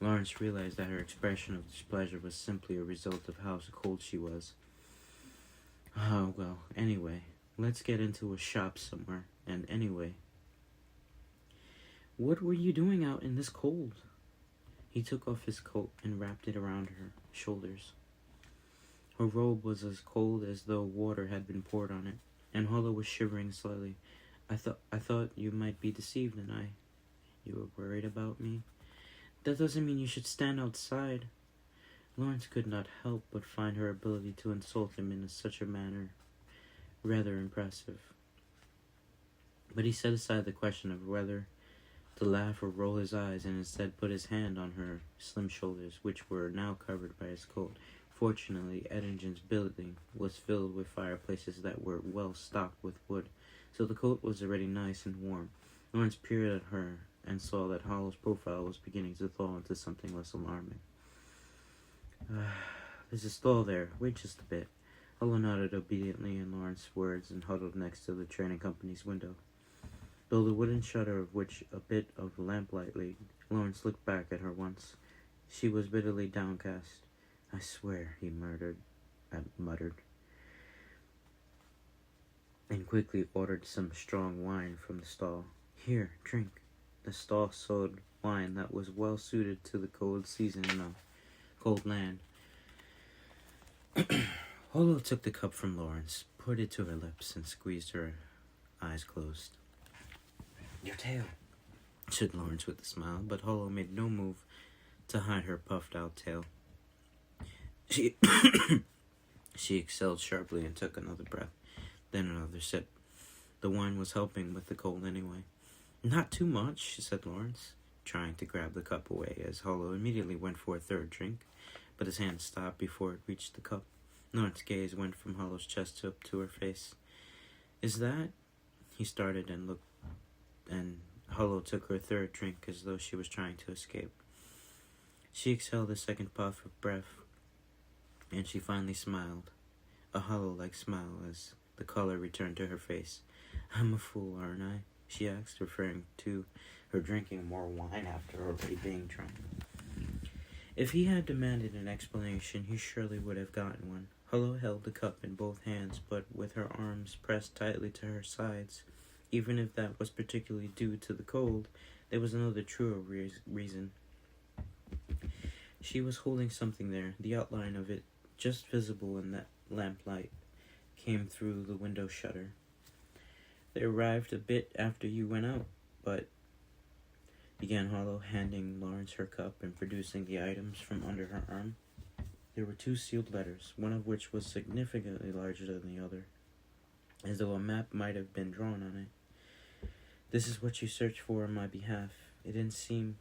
Lawrence realized that her expression of displeasure was simply a result of how cold she was. Oh, well, anyway, let's get into a shop somewhere. And anyway, what were you doing out in this cold? He took off his coat and wrapped it around her shoulders. Her robe was as cold as though water had been poured on it, and Hollow was shivering slightly. I thought you might be deceived, and you were worried about me? That doesn't mean you should stand outside. Lawrence could not help but find her ability to insult him in such a manner rather impressive. But he set aside the question of whether to laugh or roll his eyes, and instead put his hand on her slim shoulders, which were now covered by his coat. Fortunately, Eddingen's building was filled with fireplaces that were well stocked with wood, so the coat was already nice and warm. Lawrence peered at her and saw that Hollow's profile was beginning to thaw into something less alarming. There's a stall there. Wait just a bit. Hollow nodded obediently in Lawrence's words and huddled next to the trading company's window. Though the wooden shutter of which a bit of lamplight leaked, Lawrence looked back at her once. She was bitterly downcast. I swear, he muttered, and quickly ordered some strong wine from the stall. Here, drink. The stall sold wine that was well suited to the cold season in a cold land. Hollow took the cup from Lawrence, put it to her lips, and squeezed her eyes closed. Your tail, said Lawrence with a smile, but Hollow made no move to hide her puffed-out tail. She exhaled sharply and took another breath, then another sip. The wine was helping with the cold anyway. Not too much, said Lawrence, trying to grab the cup away, as Hollow immediately went for a third drink, but his hand stopped before it reached the cup. Lawrence's gaze went from Hollow's chest up to her face. Is that... He started and looked, and Hollow took her third drink as though she was trying to escape. She exhaled a second puff of breath, and she finally smiled, a Hollow-like smile as the color returned to her face. I'm a fool, aren't I? She asked, referring to her drinking more wine after already being drunk. If he had demanded an explanation, he surely would have gotten one. Hollow held the cup in both hands, but with her arms pressed tightly to her sides. Even if that was particularly due to the cold, there was another truer reason. She was holding something there. The outline of it, just visible in that lamplight, came through the window shutter. They arrived a bit after you went out, but began Hollow, handing Lawrence her cup and producing the items from under her arm. There were 2 sealed letters, one of which was significantly larger than the other, as though a map might have been drawn on it. This is what you searched for on my behalf. It didn't seem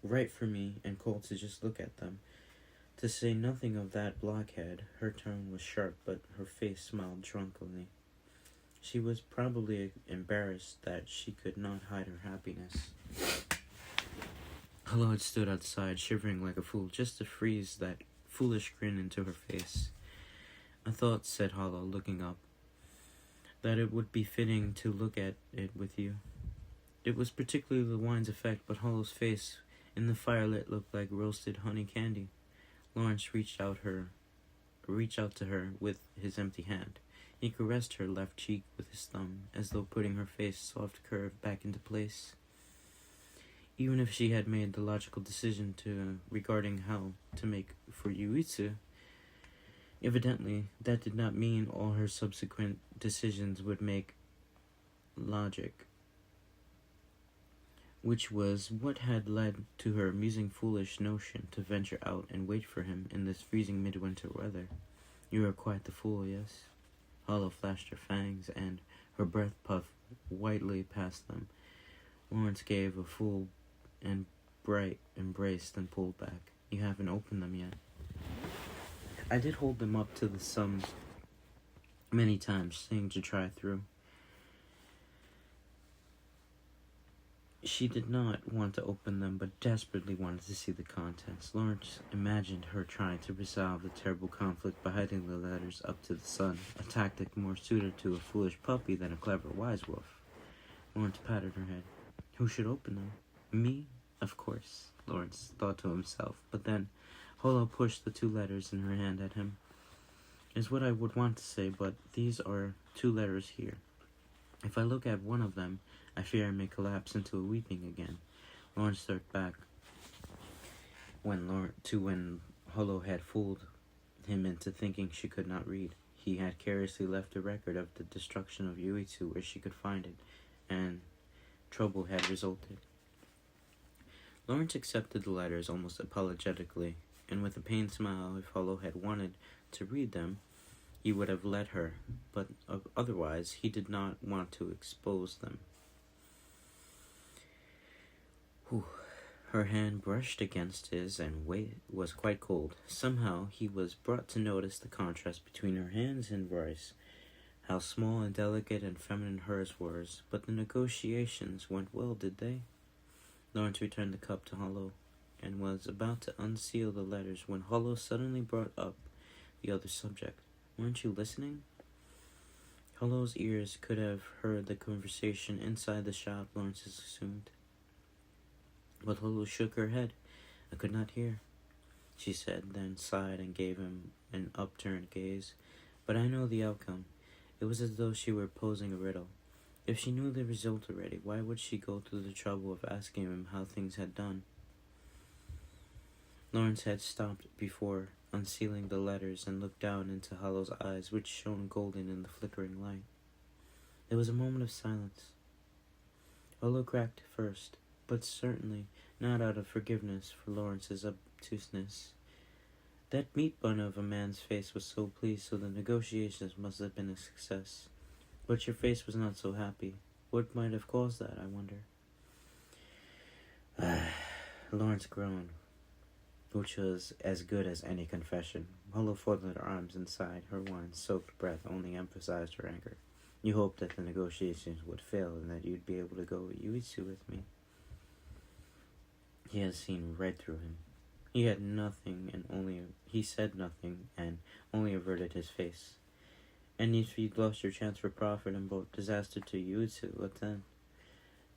right for me and Cole to just look at them. To say nothing of that blockhead. Her tone was sharp, but her face smiled drunkenly. She was probably embarrassed that she could not hide her happiness. Hollow had stood outside, shivering like a fool, just to freeze that foolish grin into her face. I thought, said Hollow, looking up, that it would be fitting to look at it with you. It was particularly the wine's effect, but Hollow's face in the firelit looked like roasted honey candy. Lawrence reached out to her with his empty hand. He caressed her left cheek with his thumb, as though putting her face's soft curve back into place. Even if she had made the logical decision regarding how to make for Yuitsu, evidently that did not mean all her subsequent decisions would make logic, which was what had led to her amusing foolish notion to venture out and wait for him in this freezing midwinter weather. You are quite the fool, yes? Hollow flashed her fangs, and her breath puffed whitely past them. Lawrence gave a full and bright embrace, then pulled back. You haven't opened them yet. I did hold them up to the sun many times, saying to try through. She did not want to open them, but desperately wanted to see the contents. Lawrence imagined her trying to resolve the terrible conflict by hiding the letters up to the sun, a tactic more suited to a foolish puppy than a clever wise wolf. Lawrence patted her head. Who should open them? Me? Of course, Lawrence thought to himself, but then Hollow pushed the 2 letters in her hand at him. Is what I would want to say, but these are 2 letters here. If I look at one of them, I fear I may collapse into a weeping again. Lawrence started back when Hollow had fooled him into thinking she could not read. He had carelessly left a record of the destruction of Yuitsu where she could find it, and trouble had resulted. Lawrence accepted the letters almost apologetically, and with a pained smile. If Hollow had wanted to read them, he would have let her, but otherwise he did not want to expose them. Whew. Her hand brushed against his and was quite cold. Somehow he was brought to notice the contrast between her hands and Bryce. How small and delicate and feminine hers was, but the negotiations went well, did they? Lawrence returned the cup to Hollow and was about to unseal the letters when Hollow suddenly brought up the other subject. Weren't you listening? Hollow's ears could have heard the conversation inside the shop, Lawrence assumed. But Hollow shook her head. I could not hear, she said, then sighed and gave him an upturned gaze. But I know the outcome. It was as though she were posing a riddle. If she knew the result already, why would she go through the trouble of asking him how things had done? Lawrence had stopped before unsealing the letters and looked down into Hollow's eyes, which shone golden in the flickering light. There was a moment of silence. Hollow cracked first, but certainly not out of forgiveness for Lawrence's obtuseness. That meat bun of a man's face was so pleased, so the negotiations must have been a success. But your face was not so happy. What might have caused that, I wonder? Lawrence groaned, which was as good as any confession. Hollow folded her arms and sighed. Her wine-soaked breath only emphasized her anger. You hoped that the negotiations would fail and that you'd be able to go Yuitsu with me. He had seen right through him. He said nothing and only averted his face. And if you'd lost your chance for profit and brought disaster to Yuitsu, what then?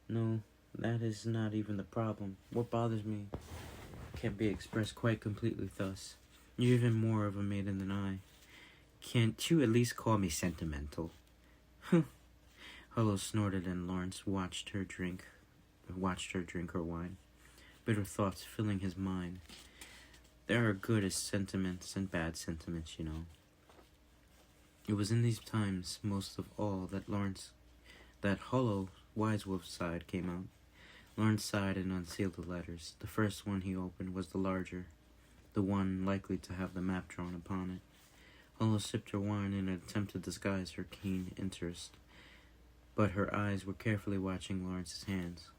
No, that is not even the problem. What bothers me can be expressed quite completely thus. You're even more of a maiden than I. Can't you at least call me sentimental? Hollow snorted, and Lawrence watched her drink her wine, bitter thoughts filling his mind. There are good sentiments and bad sentiments, you know. It was in these times, most of all, that hollow wise wolf's side came out. Lawrence sighed and unsealed the letters. The first one he opened was the larger, the one likely to have the map drawn upon it. Hollow sipped her wine in an attempt to disguise her keen interest, but her eyes were carefully watching Lawrence's hands.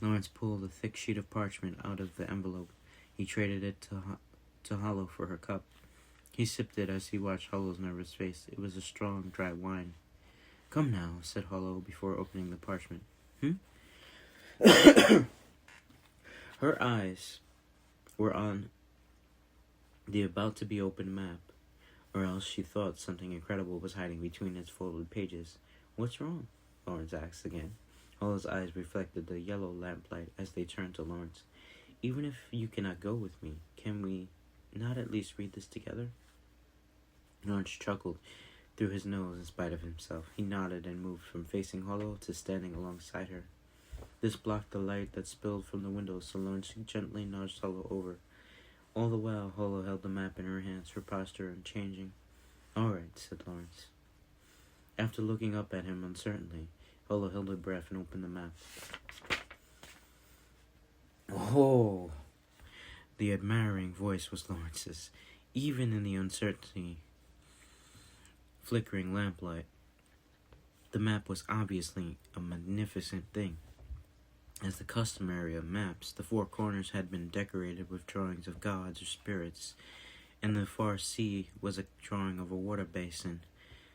Lawrence pulled a thick sheet of parchment out of the envelope. He traded it to Hollow for her cup. He sipped it as he watched Hollow's nervous face. It was a strong, dry wine. "Come now," said Hollow before opening the parchment. Her eyes were on the about-to-be-opened map, or else she thought something incredible was hiding between its folded pages. "What's wrong?" Lawrence asked again. Hollow's eyes reflected the yellow lamplight as they turned to Lawrence. "Even if you cannot go with me, can we not at least read this together?" Lawrence chuckled through his nose in spite of himself. He nodded and moved from facing Hollow to standing alongside her. This blocked the light that spilled from the window, so Lawrence gently nudged Hollow over. All the while, Hollow held the map in her hands, her posture unchanging. "All right," said Lawrence. After looking up at him uncertainly, Hollow held her breath and opened the map. "Oh!" The admiring voice was Lawrence's. Even in the uncertainty, flickering lamplight, the map was obviously a magnificent thing. As the customary of maps, the four corners had been decorated with drawings of gods or spirits, and the far sea was a drawing of a water basin,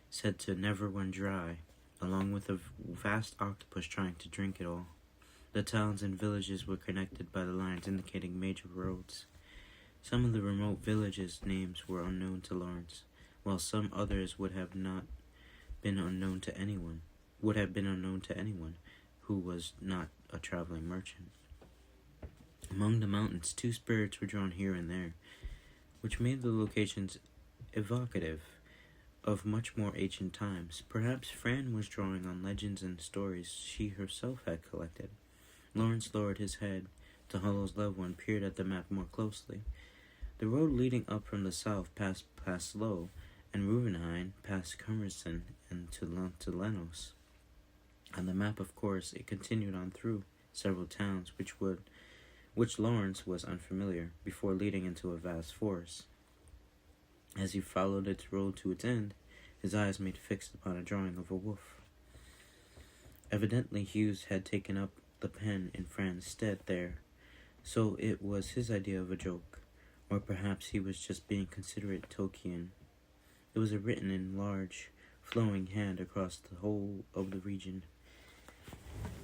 said to never run dry, along with a vast octopus trying to drink it all. The towns and villages were connected by the lines indicating major roads. Some of the remote villages' names were unknown to Lawrence, while some others would have been unknown to anyone who was not a traveling merchant. Among the mountains, two spirits were drawn here and there, which made the locations evocative of much more ancient times. Perhaps Fran was drawing on legends and stories she herself had collected. Lawrence lowered his head to Hollow's level and peered at the map more closely. The road leading up from the south passed Slough and Ruvenheim, past Cumberson and to Lenos. On the map, of course, it continued on through several towns which Lawrence was unfamiliar, before leading into a vast forest. As he followed its road to its end, his eyes made fixed upon a drawing of a wolf. Evidently Hughes had taken up the pen in Fran's stead there, so it was his idea of a joke, or perhaps he was just being considerate Tolkien. It was written in large, flowing hand across the whole of the region.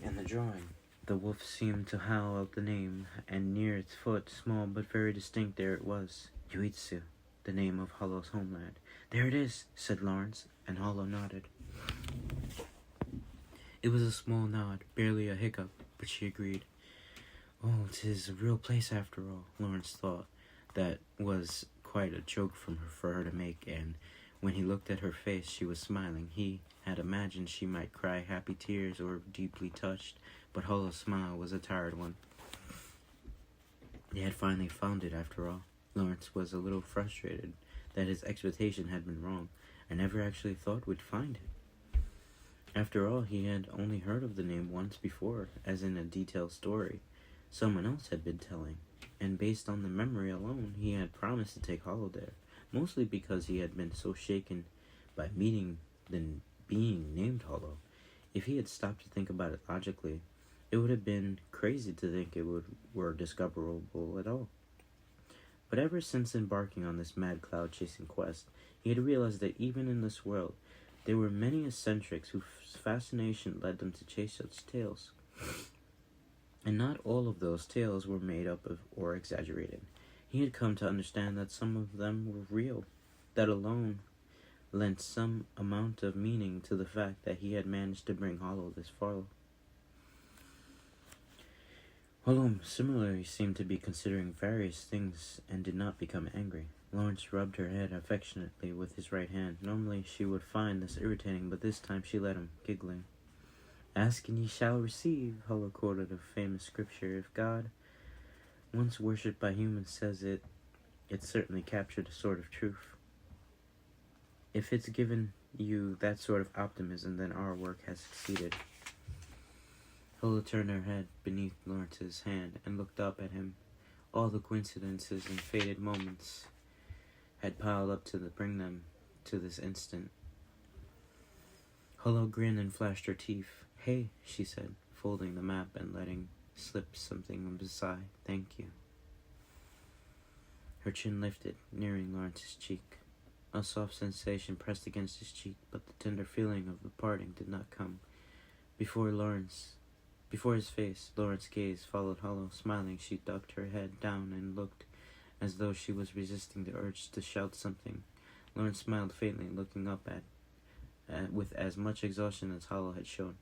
In the drawing, the wolf seemed to howl out the name, and near its foot, small but very distinct, there it was, Yuitsu, the name of Hollow's homeland. "There it is," said Lawrence, and Hollow nodded. It was a small nod, barely a hiccup, but she agreed. "Oh, 'tis a real place after all," Lawrence thought. That was quite a joke for her to make, and when he looked at her face, she was smiling. He had imagined she might cry happy tears or deeply touched, but Hollow's smile was a tired one. They had finally found it after all. Lawrence was a little frustrated that his expectation had been wrong. I never actually thought we'd find it. After all, he had only heard of the name once before, as in a detailed story someone else had been telling, and based on the memory alone, he had promised to take Hollow there, mostly because he had been so shaken by meeting the being named Hollow. If he had stopped to think about it logically, it would have been crazy to think were discoverable at all. But ever since embarking on this mad cloud-chasing quest, he had realized that even in this world, there were many eccentrics whose fascination led them to chase such tales. And not all of those tales were made up of or exaggerated. He had come to understand that some of them were real. That alone lent some amount of meaning to the fact that he had managed to bring Hollow this far. Hollow similarly seemed to be considering various things and did not become angry. Lawrence rubbed her head affectionately with his right hand. Normally she would find this irritating, but this time she let him, giggling. "Ask and ye shall receive," Hollow quoted a famous scripture. If God, once worshipped by humans, says it, It certainly captured a sort of truth. If it's given you that sort of optimism, then our work has succeeded. Hilda turned her head beneath Lawrence's hand and looked up at him. All the coincidences and fated moments had piled up to bring them to this instant. Hullo grinned and flashed her teeth. "Hey," she said, folding the map and letting slip something of a sigh. "Thank you." Her chin lifted, nearing Lawrence's cheek. A soft sensation pressed against his cheek, but the tender feeling of the parting did not come. Before his face, Lawrence's gaze followed Hullo. Smiling, she ducked her head down and looked as though she was resisting the urge to shout something. Lawrence smiled faintly, looking up with as much exhaustion as Hullo had shown.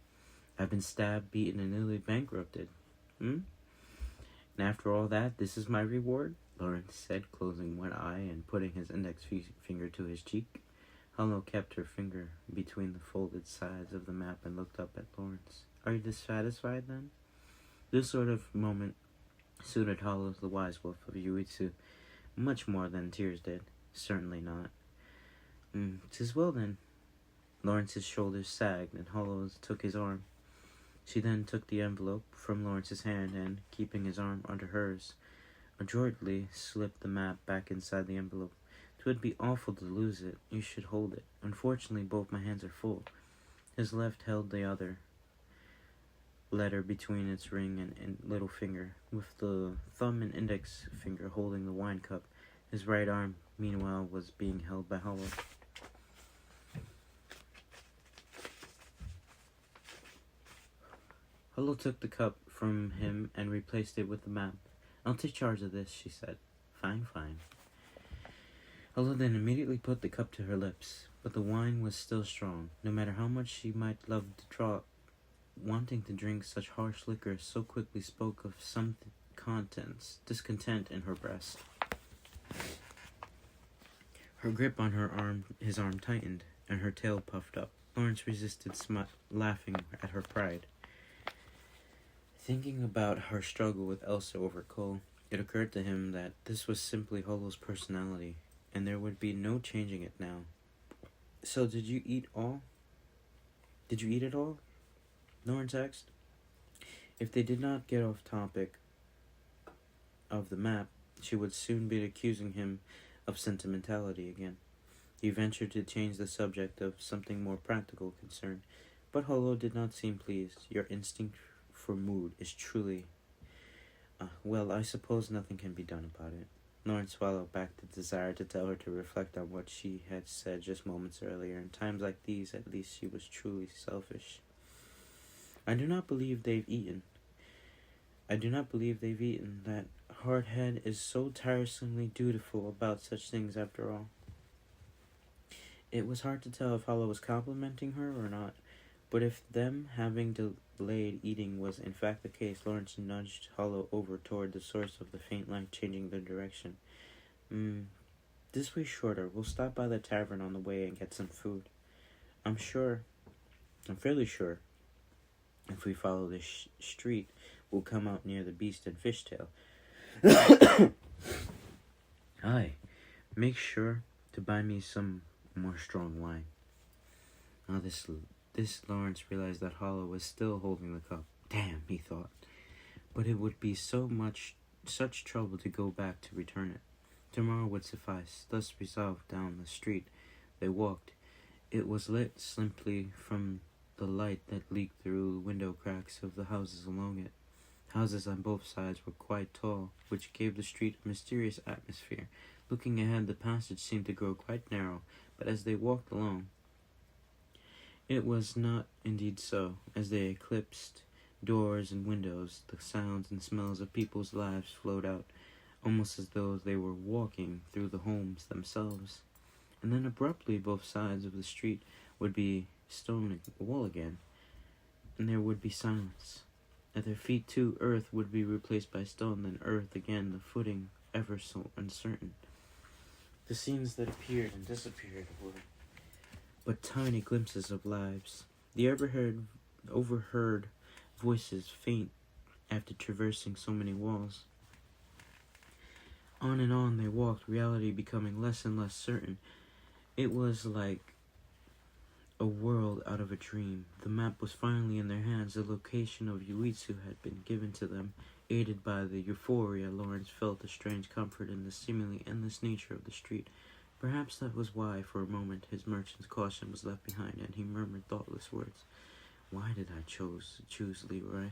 "I've been stabbed, beaten, and nearly bankrupted. And after all that, this is my reward?" Lawrence said, closing one eye and putting his index finger to his cheek. Hullo kept her finger between the folded sides of the map and looked up at Lawrence. "Are you dissatisfied, then?" This sort of moment suited Hullo, the wise wolf of Yuitsu, much more than tears did. "Certainly not." "'Tis well, then." Lawrence's shoulders sagged, and Hullo took his arm. She then took the envelope from Lawrence's hand and, keeping his arm under hers, adroitly slipped the map back inside the envelope. "'Twould be awful to lose it. You should hold it. Unfortunately, both my hands are full." His left held the other letter between its ring and little finger, with the thumb and index finger holding the wine cup. His right arm, meanwhile, was being held by Hullo. Hullo took the cup from him and replaced it with the map. "I'll take charge of this," she said. Fine. Hullo then immediately put the cup to her lips, but the wine was still strong. No matter how much she might love to draw, wanting to drink such harsh liquor so quickly spoke of some discontent in her breast. Her grip on his arm tightened, and her tail puffed up. Lawrence resisted, laughing at her pride. Thinking about her struggle with Elsa over coal, it occurred to him that this was simply Hullo's personality, and there would be no changing it now. "So did you eat all?" "Did you eat it all?" Lawrence asked. If they did not get off topic of the map, she would soon be accusing him of sentimentality again. He ventured to change the subject of something more practical concern, but Hullo did not seem pleased. "Your instinct for mood is truly... well, I suppose nothing can be done about it." Lawrence swallowed back the desire to tell her to reflect on what she had said just moments earlier. In times like these, at least, she was truly selfish. I do not believe they've eaten. That hard head is so tiresomely dutiful about such things after all." It was hard to tell if Hullo was complimenting her or not, but if them having delayed eating was in fact the case, Lawrence nudged Hullo over toward the source of the faint light, changing their direction. This way's shorter. We'll stop by the tavern on the way and get some food. I'm fairly sure, if we follow this street, we'll come out near the Beast and Fishtail. Aye, make sure to buy me some more strong wine." Now this Lawrence realized that Hullo was still holding the cup. Damn, he thought. But it would be such trouble to go back to return it. Tomorrow would suffice. Thus resolved, down the street they walked. It was lit simply from the light that leaked through window cracks of the houses along it. Houses on both sides were quite tall, which gave the street a mysterious atmosphere. Looking ahead, the passage seemed to grow quite narrow, but as they walked along, it was not indeed so. As they eclipsed doors and windows, the sounds and smells of people's lives flowed out, almost as though they were walking through the homes themselves. And then abruptly both sides of the street would be stone wall again, and there would be silence. At their feet, too, earth would be replaced by stone, then earth again, the footing ever so uncertain. The scenes that appeared and disappeared were but tiny glimpses of lives. The overheard voices faint after traversing so many walls. On and on they walked, reality becoming less and less certain. It was like a world out of a dream. The map was finally in their hands. The location of Yuitsu had been given to them. Aided by the euphoria, Lawrence felt a strange comfort in the seemingly endless nature of the street. Perhaps that was why, for a moment, his merchant's caution was left behind, and he murmured thoughtless words. Why did I choose Leroy?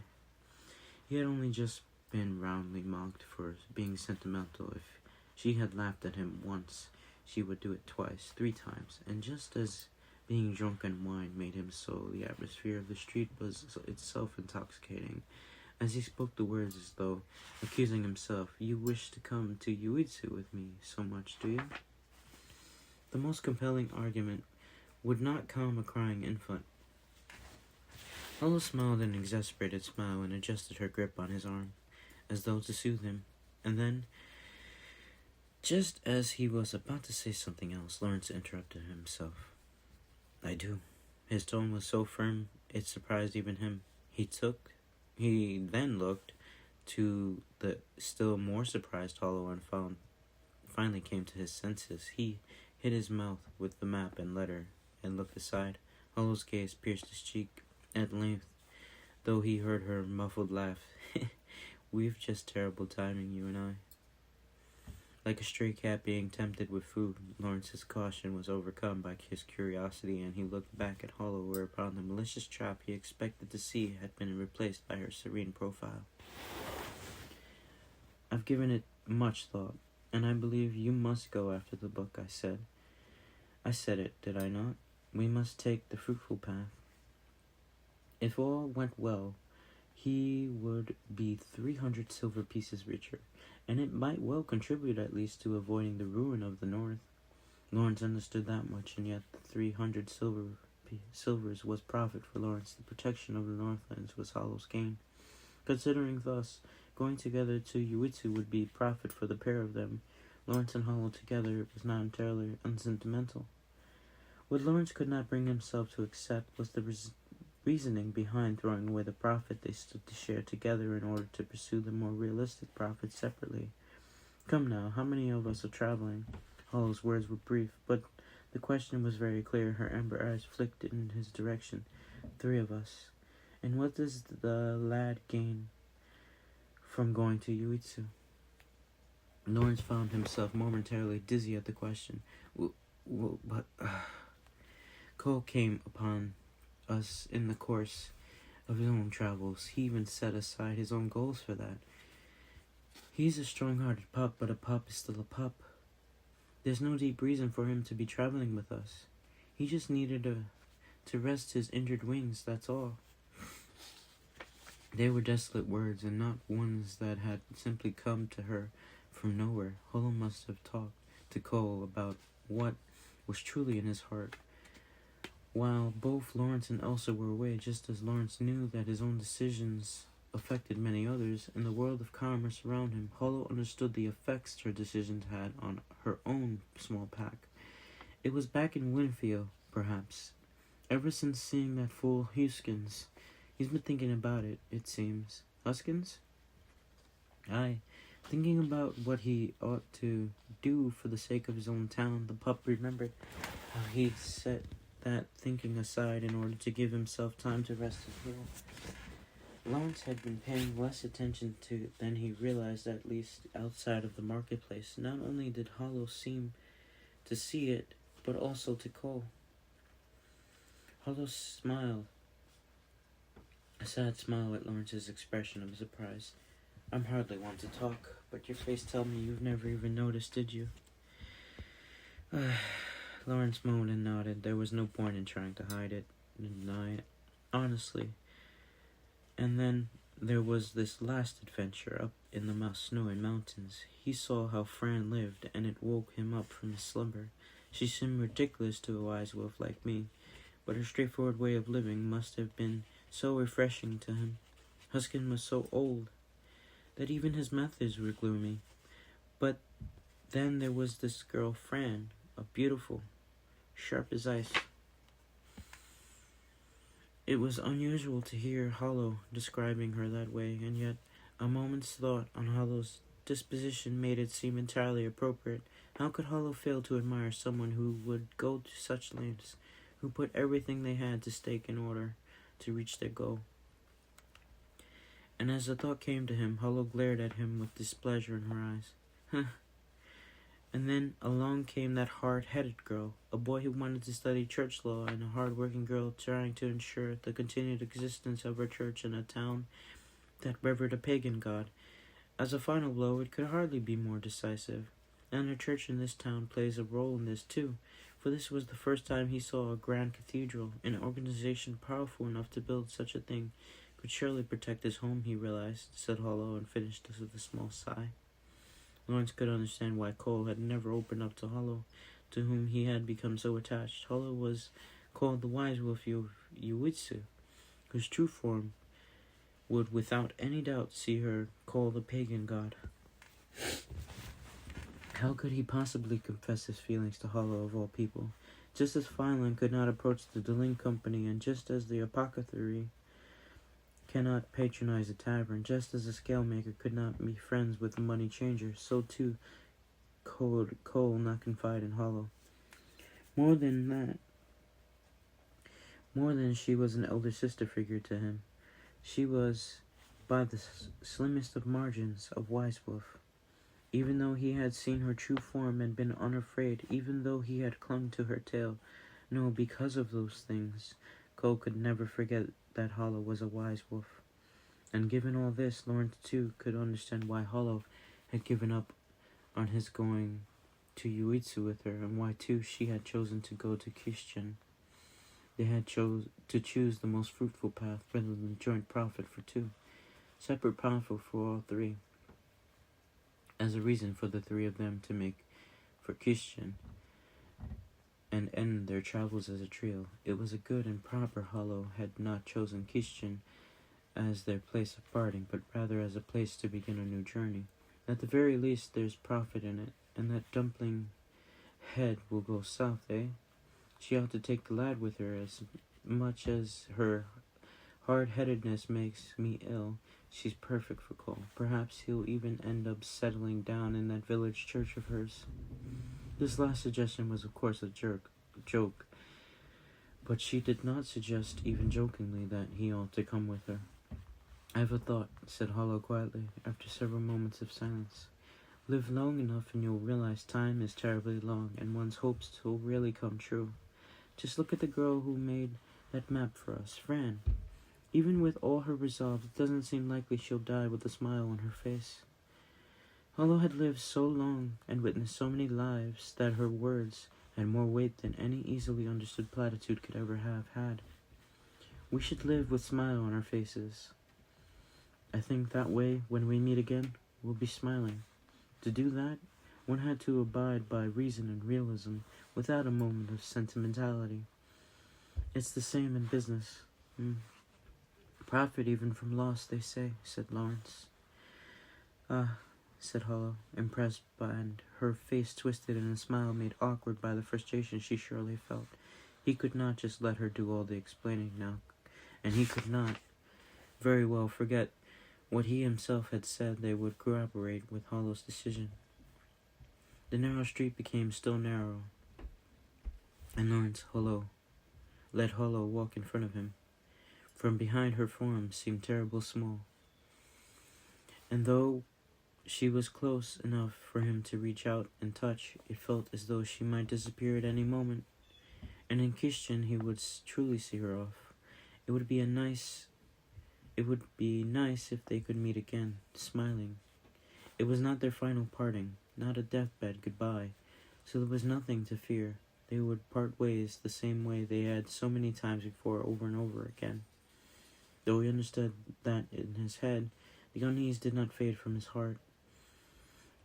He had only just been roundly mocked for being sentimental. If she had laughed at him once, she would do it twice, 3 times, and just as being drunk on wine made him so, the atmosphere of the street was itself intoxicating. As he spoke the words as though accusing himself, "You wish to come to Yuitsu with me so much, do you?" The most compelling argument would not calm a crying infant. Hollow smiled an exasperated smile and adjusted her grip on his arm, as though to soothe him. And then, just as he was about to say something else, Lawrence interrupted himself. "I do." His tone was so firm, it surprised even him. He then looked to the still more surprised Hollow and finally came to his senses. He hid his mouth with the map and letter and looked aside. Hollow's gaze pierced his cheek. At length, though he heard her muffled laugh, "We've just terrible timing, you and I." Like a stray cat being tempted with food, Lawrence's caution was overcome by his curiosity, and he looked back at Hollow, whereupon the malicious trap he expected to see had been replaced by her serene profile. "I've given it much thought, and I believe you must go after the book," I said. "I said it, did I not? We must take the fruitful path." If all went well, he would be 300 silver pieces richer, and it might well contribute at least to avoiding the ruin of the North. Lawrence understood that much, and yet the 300 silvers was profit for Lawrence. The protection of the Northlands was Hollow's gain. Considering thus, going together to Yuitsu would be profit for the pair of them. Lawrence and Hollow together was not entirely unsentimental. What Lawrence could not bring himself to accept was the reasoning behind throwing away the profit they stood to share together in order to pursue the more realistic profit separately. "Come now, how many of us are traveling?" Hollow's words were brief, but the question was very clear. Her amber eyes flicked in his direction. 3 of us. "And what does the lad gain from going to Yuitsu?" Lawrence found himself momentarily dizzy at the question. But Cole came upon us in the course of his own travels. He even set aside his own goals for that. He's a strong-hearted pup, but a pup is still a pup. There's no deep reason for him to be traveling with us. He just needed to rest his injured wings, that's all." They were desolate words, and not ones that had simply come to her from nowhere. Hollow must have talked to Cole about what was truly in his heart. While both Lawrence and Elsa were away, just as Lawrence knew that his own decisions affected many others, in the world of commerce around him, Hollow understood the effects her decisions had on her own small pack. It was back in Winfield, perhaps. Ever since seeing that fool Huskins, he's been thinking about it, it seems. Huskins? Aye, thinking about what he ought to do for the sake of his own town. The pup remembered how he'd set that thinking aside in order to give himself time to rest his will. Lawrence had been paying less attention to than he realized, at least outside of the marketplace. Not only did Hollow seem to see it, but also to Cole. Hollow smiled, a sad smile at Lawrence's expression of surprise. "I'm hardly one to talk, but your face tells me you've never even noticed, did you?" Lawrence moaned and nodded. There was no point in trying to hide it, deny it, honestly. And then there was this last adventure up in the snowy mountains. He saw how Fran lived, and it woke him up from his slumber. She seemed ridiculous to a wise wolf like me, but her straightforward way of living must have been so refreshing to him. Huskin was so old that even his methods were gloomy. But then there was this girl, Fran, a beautiful, sharp as ice. It was unusual to hear Hollow describing her that way, and yet a moment's thought on Hollow's disposition made it seem entirely appropriate. How could Hollow fail to admire someone who would go to such lengths, who put everything they had to stake in order to reach their goal? And as the thought came to him, Hollow glared at him with displeasure in her eyes. And then along came that hard-headed girl, a boy who wanted to study church law, and a hard-working girl trying to ensure the continued existence of her church in a town that revered a pagan god. As a final blow, it could hardly be more decisive. And a church in this town plays a role in this too, for this was the first time he saw a grand cathedral. An organization powerful enough to build such a thing could surely protect his home, he realized, said Hollow, and finished this with a small sigh. Lawrence could understand why Cole had never opened up to Hollow, to whom he had become so attached. Hollow was called the Wise Wolf Yuitsu, whose true form would without any doubt see her call the pagan god. How could he possibly confess his feelings to Hollow of all people? Just as Fineland could not approach the Deling Company, and just as the apothecary cannot patronize a tavern, just as a scalemaker could not be friends with a money changer, so too could Cole not confide in Hollow. More than she was an elder sister figure to him. She was, by the slimmest of margins, of Wise Wolf. Even though he had seen her true form and been unafraid, even though he had clung to her tail, no, because of those things, Cole could never forget that Hollow was a Wise Wolf. And given all this, Lawrence too could understand why Hollow had given up on his going to Yuitsu with her, and why too she had chosen to go to Christian. They had to choose the most fruitful path rather than joint profit for two, separate profit for all three, as a reason for the three of them to make for Christian and end their travels as a trio. It was a good and proper Hollow had not chosen Christian as their place of parting, but rather as a place to begin a new journey. At the very least, there's profit in it, and that dumpling head will go south, eh? She ought to take the lad with her. As much as her hard-headedness makes me ill, she's perfect for Cole. Perhaps he'll even end up settling down in that village church of hers. This last suggestion was, of course, a joke, but she did not suggest, even jokingly, that he ought to come with her. "I have a thought," said Hollow quietly, after several moments of silence. "Live long enough and you'll realize time is terribly long, and one's hopes will really come true. Just look at the girl who made that map for us, Fran. Even with all her resolve, it doesn't seem likely she'll die with a smile on her face." Hollow had lived so long and witnessed so many lives that her words had more weight than any easily understood platitude could ever have had. "We should live with smile on our faces. I think that way, when we meet again, we'll be smiling. To do that, one had to abide by reason and realism without a moment of sentimentality. It's the same in business. Profit even from loss, they say," said Lawrence. "Ah," said Hollow, impressed by, and her face twisted in a smile made awkward by the frustration she surely felt. He could not just let her do all the explaining now, and he could not very well forget what he himself had said. They would cooperate with Hollow's decision. The narrow street became still narrower, and Lawrence let Hollow walk in front of him. From behind, her form seemed terribly small, and though she was close enough for him to reach out and touch, it felt as though she might disappear at any moment, and in Christian he would truly see her off. It would be nice if they could meet again, smiling. It was not their final parting, not a deathbed goodbye, so there was nothing to fear. They would part ways the same way they had so many times before, over and over again. Though he understood that in his head, the unease did not fade from his heart.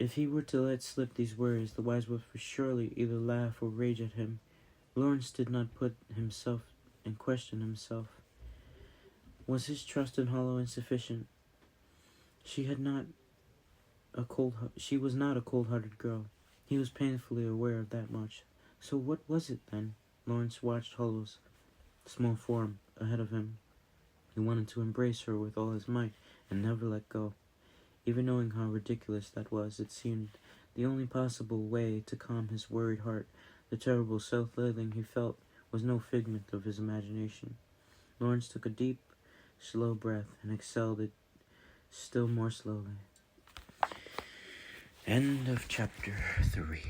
If he were to let slip these words, the Wise Wolf would surely either laugh or rage at him. Lawrence did not put himself and question himself. Was his trust in Hollow insufficient? She was not a cold-hearted girl. He was painfully aware of that much. So what was it then? Lawrence watched Hollow's small form ahead of him. He wanted to embrace her with all his might and never let go. Even knowing how ridiculous that was, it seemed the only possible way to calm his worried heart. The terrible self-loathing he felt was no figment of his imagination. Lawrence took a deep, slow breath and exhaled it still more slowly. End of chapter 3.